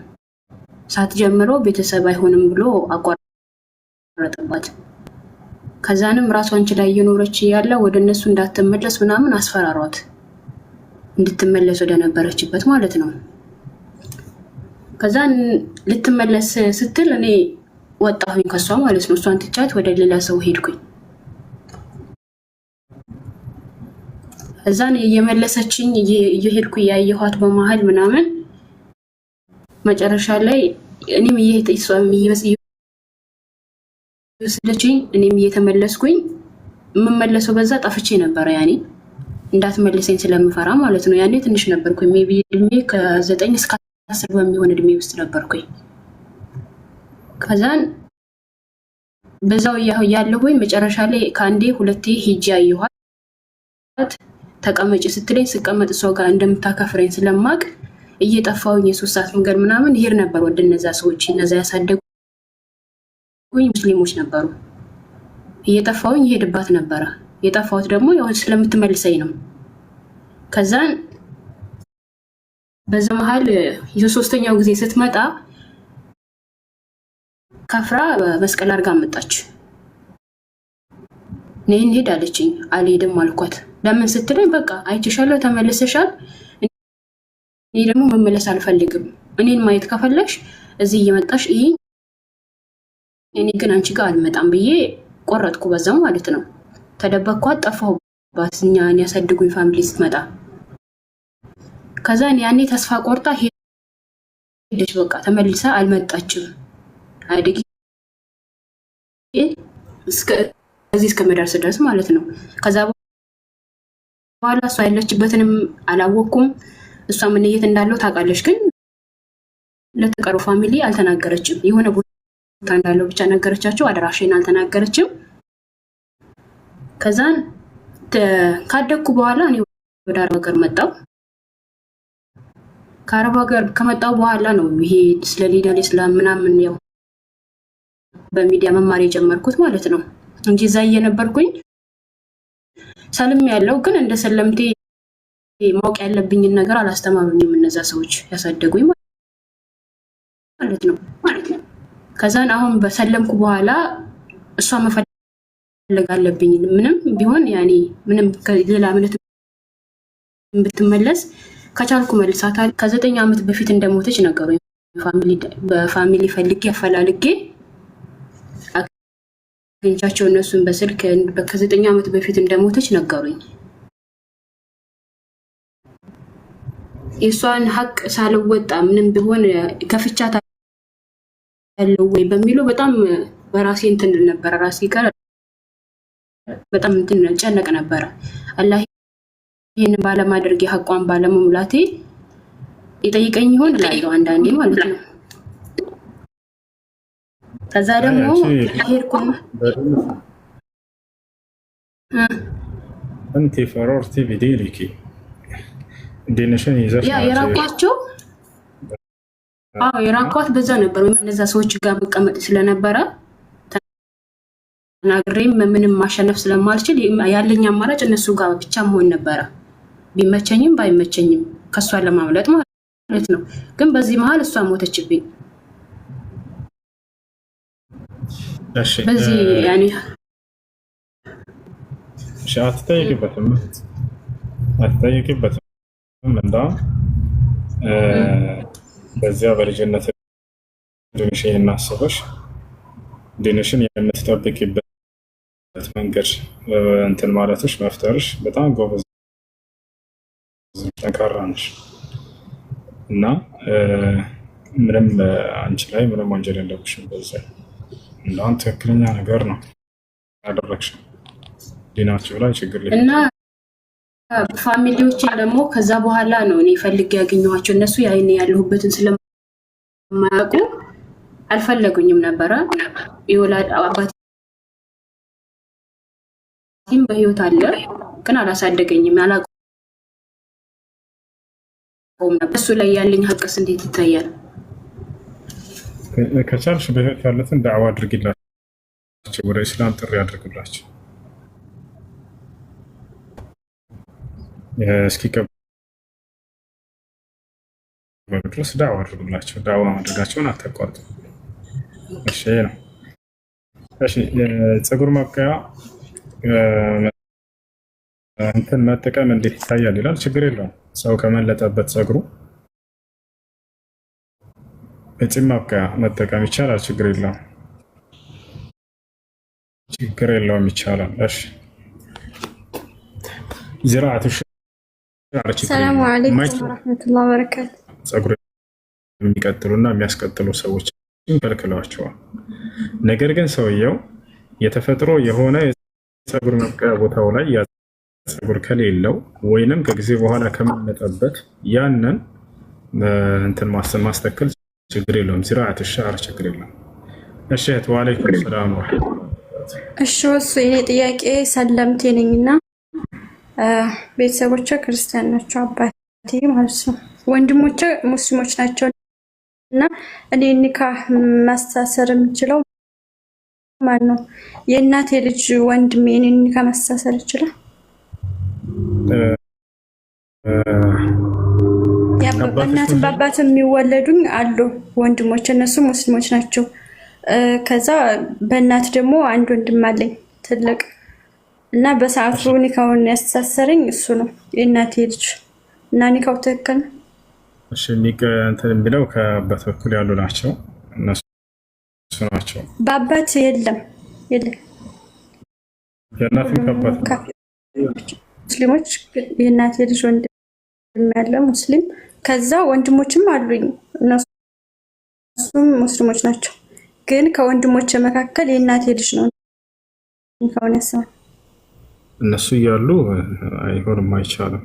ሳትጀምሮ ቤተሰብ አይሆንም ብሎ አቋረጠባት። ከዛንም ራሷን ችላ እየኖረች እያለ ወደ እነሱ እንዳትመለስ ምናምን አስፈራሯት፣ እንድትመለስ ወደ ነበረችበት ማለት ነው። ከዛን ልትመለስ ስትል እኔ ወጣሁኝ ከሷ ማለት ነው። እሷን ትቻት ወደ ሌላ ሰው ሄድኩኝ። እዛን እየመለሰችኝ እየሄድኩ እያየኋት በመሀል ምናምን መጨረሻ ላይ እኔም እየወሰደችኝ እኔም እየተመለስኩኝ የምመለሰው በዛ ጠፍቼ ነበረ። ያኔ እንዳትመልሰኝ ስለምፈራ ማለት ነው። ያኔ ትንሽ ነበርኩኝ። ሜቢ እድሜ ከ9 እስከ 10 በሚሆን እድሜ ውስጥ ነበርኩኝ። ከዛን በዛው ያለሁኝ መጨረሻ ላይ ከአንዴ ሁለቴ ሂጂ አየኋት። ተቀመጭ ስትለኝ ስቀመጥ እሷ ጋር እንደምታከፍረኝ ስለማቅ እየጠፋሁኝ የ3 ሰዓት መንገድ ምናምን ይሄድ ነበር ወደ እነዛ ሰዎች። እነዛ ያሳደጉኝ ሙስሊሞች ነበሩ። እየጠፋሁኝ ይሄድባት ነበረ። የጠፋሁት ደግሞ ያው ስለምትመልሰኝ ነው። ከዛን በዛ መሀል የ3ኛው ጊዜ ስትመጣ ከፍራ መስቀል አድርጋ መጣች። ነይ እንሂድ አለችኝ። አልሄድም አልኳት። ለምን ስትለኝ በቃ አይችሻለሁ፣ ተመልሰሻል፣ እኔ ደግሞ መመለስ አልፈልግም። እኔን ማየት ከፈለግሽ እዚህ እየመጣሽ ይሄ እኔ ግን አንቺ ጋር አልመጣም ብዬ ቆረጥኩ በዛው ማለት ነው። ተደበቅኳት፣ ጠፋሁባት እኛን ያሳድጉኝ ፋሚሊ ስትመጣ። ከዛ ያኔ ተስፋ ቆርጣ ሄደች። በቃ ተመልሳ አልመጣችም። አይደግ እስከ እዚህ እስከመደርስ ድረስ ማለት ነው። ከዛ በኋላ እሷ ያለችበትንም አላወኩም። እሷ ምን የት እንዳለው ታውቃለች፣ ግን ለተቀሩ ፋሚሊ አልተናገረችም። የሆነ ቦታ እንዳለው ብቻ ነገረቻቸው። አድራሻዬን አልተናገረችም። ከዛን ካደኩ በኋላ እኔ ወደ አረብ ሀገር መጣሁ። ከአረብ ሀገር ከመጣሁ በኋላ ነው ይሄ ስለ ዲን ኢስላም ምናምን ያው በሚዲያ መማር የጀመርኩት ማለት ነው እንጂ እዛ እየነበርኩኝ ሰልም ያለው ግን እንደ ሰለምቴ ማወቅ ያለብኝን ነገር አላስተማሩኝም። እነዛ ሰዎች ያሳደጉኝ ማለት ነው። ከዛን አሁን በሰለምኩ በኋላ እሷ መፈለግ አለብኝ ምንም ቢሆን ያኔ ምንም ሌላ እምነት ብትመለስ ከቻልኩ መልሳታል። ከ9 ዓመት በፊት እንደሞተች ነገሩኝ። በፋሚሊ ፈልጌ አፈላልጌ አግኝቻቸው እነሱን በስልክ ከ9 ዓመት በፊት እንደሞተች ነገሩኝ። የሷን ሀቅ ሳልወጣ ምንም ቢሆን ከፍቻታ ያለው ወይ በሚሉ በጣም በራሴ እንትን ነበር። ራሴ ጋር በጣም እንትን ጨነቅ ነበር። አላህ ይሄን ባለማድረግ የሐቋን ባለመሙላቴ ይጠይቀኝ ይሆን እላለሁ አንዳንዴ ማለት ነው። ከዛ ደግሞ ሄድኩኝ أنت فررتي بدينك ዲንሽን ይዘሽ ያ የራቋቸው የራቋት በዛ ነበር። እነዛ ሰዎች ጋር መቀመጥ ስለነበረ ተናግሬም ምንም ማሸነፍ ስለማልችል ያለኝ አማራጭ እነሱ ጋር ብቻ መሆን ነበረ። ቢመቸኝም ባይመቸኝም ከሷ ለማምለጥ ማለት ነው። ግን በዚህ መሃል እሷ ሞተችብኝ። እሺ በዚህ ያኔ አትጠይቂበትም እንደውም በዚያ በልጅነት ዲንሽን እናስበሽ ዲንሽን የምትጠብቂበት መንገድ እንትን ማለትሽ መፍጠርሽ በጣም ጎበዝ ጠንካራ ነሽ እና ምንም አንቺ ላይ ምንም ወንጀል የለብሽም። በዚያ እንደውም ትክክለኛ ነገር ነው ያደረግሽው። ዲናችሁ ላይ ችግር የለም እና ፋሚሊዎቼ ደግሞ ከዛ በኋላ ነው እኔ ፈልጌ ያገኘኋቸው። እነሱ ያይኔ ያለሁበትን ስለማያውቁ አልፈለጉኝም ነበረ። የወላድ አባቴም በህይወት አለ፣ ግን አላሳደገኝም፣ አላውቀውም ነበር። እሱ ላይ ያለኝ ሀቅስ እንዴት ይታያል? ከቻልሽ በህይወት ያሉትን ዳዕዋ አድርጊላቸው፣ ወደ እስላም ጥሪ አድርግላቸው። እስኪቀበሉ ድረስ ዳዕዋ አድርጉላቸው። ዳዕዋ ማድረጋቸውን አታቋርጡ። እሺ ነው። እሺ ፀጉር ማብቀያ እንትን መጠቀም እንዴት ይታያል ይላል። ችግር የለውም። ሰው ከመለጠበት ፀጉሩ በፂም ማብቀያ መጠቀም ይቻላል። ችግር የለውም፣ ይቻላል። እሺ ዚራዓቱ ሰላሙ አለይኩም ወራህመቱላሂ ወበረካቱ። ፀጉር የሚቀጥሉና የሚያስቀጥሉ ሰዎች ከልክለዋቸዋል። ነገር ግን ሰውየው የተፈጥሮ የሆነ የፀጉር መብቀያ ቦታው ላይ ያ ፀጉር ከሌለው ወይንም ከጊዜ በኋላ ከመለጠበት ያንን እንትን ማስተከል ችግር የለውም። ዚራዓቱ ሻዕር ችግር የለውም። እሺ ወአለይኩም ሰላም ወራህመቱላሂ። እሺ ወሱ የኔ ጥያቄ ሰለምቴ ነኝና ቤተሰቦቼ ክርስቲያን ናቸው፣ አባቴ ማለት ነው። ወንድሞቼ ሙስሊሞች ናቸው እና እኔ ኒካህ ማስተሳሰር የምችለው ማለት ነው የእናቴ ልጅ ወንድሜ እኔ ኒካህ ማስተሳሰር ይችላል? በእናትም በአባትም የሚወለዱኝ አሉ ወንድሞች፣ እነሱ ሙስሊሞች ናቸው። ከዛ በእናት ደግሞ አንድ ወንድም አለኝ ትልቅ እና በሰዓቱ ኒካውን ያስተሳሰረኝ እሱ ነው የእናቴ ልጅ እና ኒካው ትክክል ነው። እሺ እንትን የሚለው ከአባት በኩል ያሉ ናቸው እነሱ ናቸው። በአባት የለም የእናትም ከአባት ሙስሊሞች የእናቴ ልጅ ወንድም ያለ ሙስሊም፣ ከዛ ወንድሞችም አሉኝ እነሱም ሙስሊሞች ናቸው። ግን ከወንድሞች መካከል የእናቴ ልጅ ነው ከሆነስ እነሱ እያሉ አይሆንም፣ አይቻልም።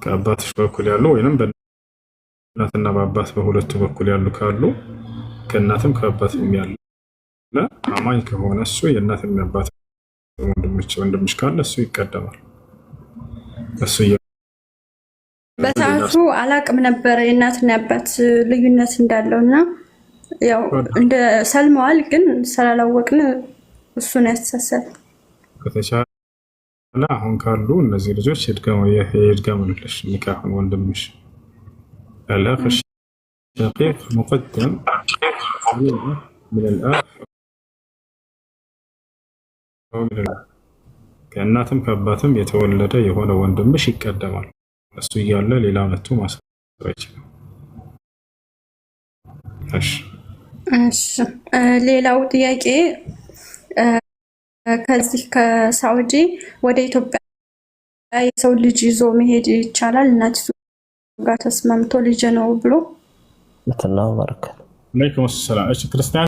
ከአባትሽ በኩል ያሉ ወይንም በእናትና በአባት በሁለቱ በኩል ያሉ ካሉ ከእናትም ከአባትም ያለ አማኝ ከሆነ እሱ የእናትና የአባት ወንድምሽ ካለ እሱ ይቀደማል። እሱ በሰዓቱ አላቅም ነበር የእናትና የአባት ልዩነት እንዳለውና ያው እንደ ሰልመዋል፣ ግን ስላላወቅን እሱን ያስተሳሰብ ከተቻለ አሁን ካሉ እነዚህ ልጆች ይድገሙልሽ ኒካሁን ወንድምሽ الأخ الشقيق مقدم من الأخ ከእናትም ከአባትም የተወለደ የሆነ ወንድምሽ ይቀደማል። እሱ እያለ ሌላ መጥቶ ማስረጃ ይችላል። እሺ ሌላው ጥያቄ ከዚህ ከሳውዲ ወደ ኢትዮጵያ የሰው ልጅ ይዞ መሄድ ይቻላል? እናቲቱ ጋር ተስማምቶ ልጅ ነው ብሎ መተናው ባረከ አለይኩም ሰላም። እሺ ክርስቲያን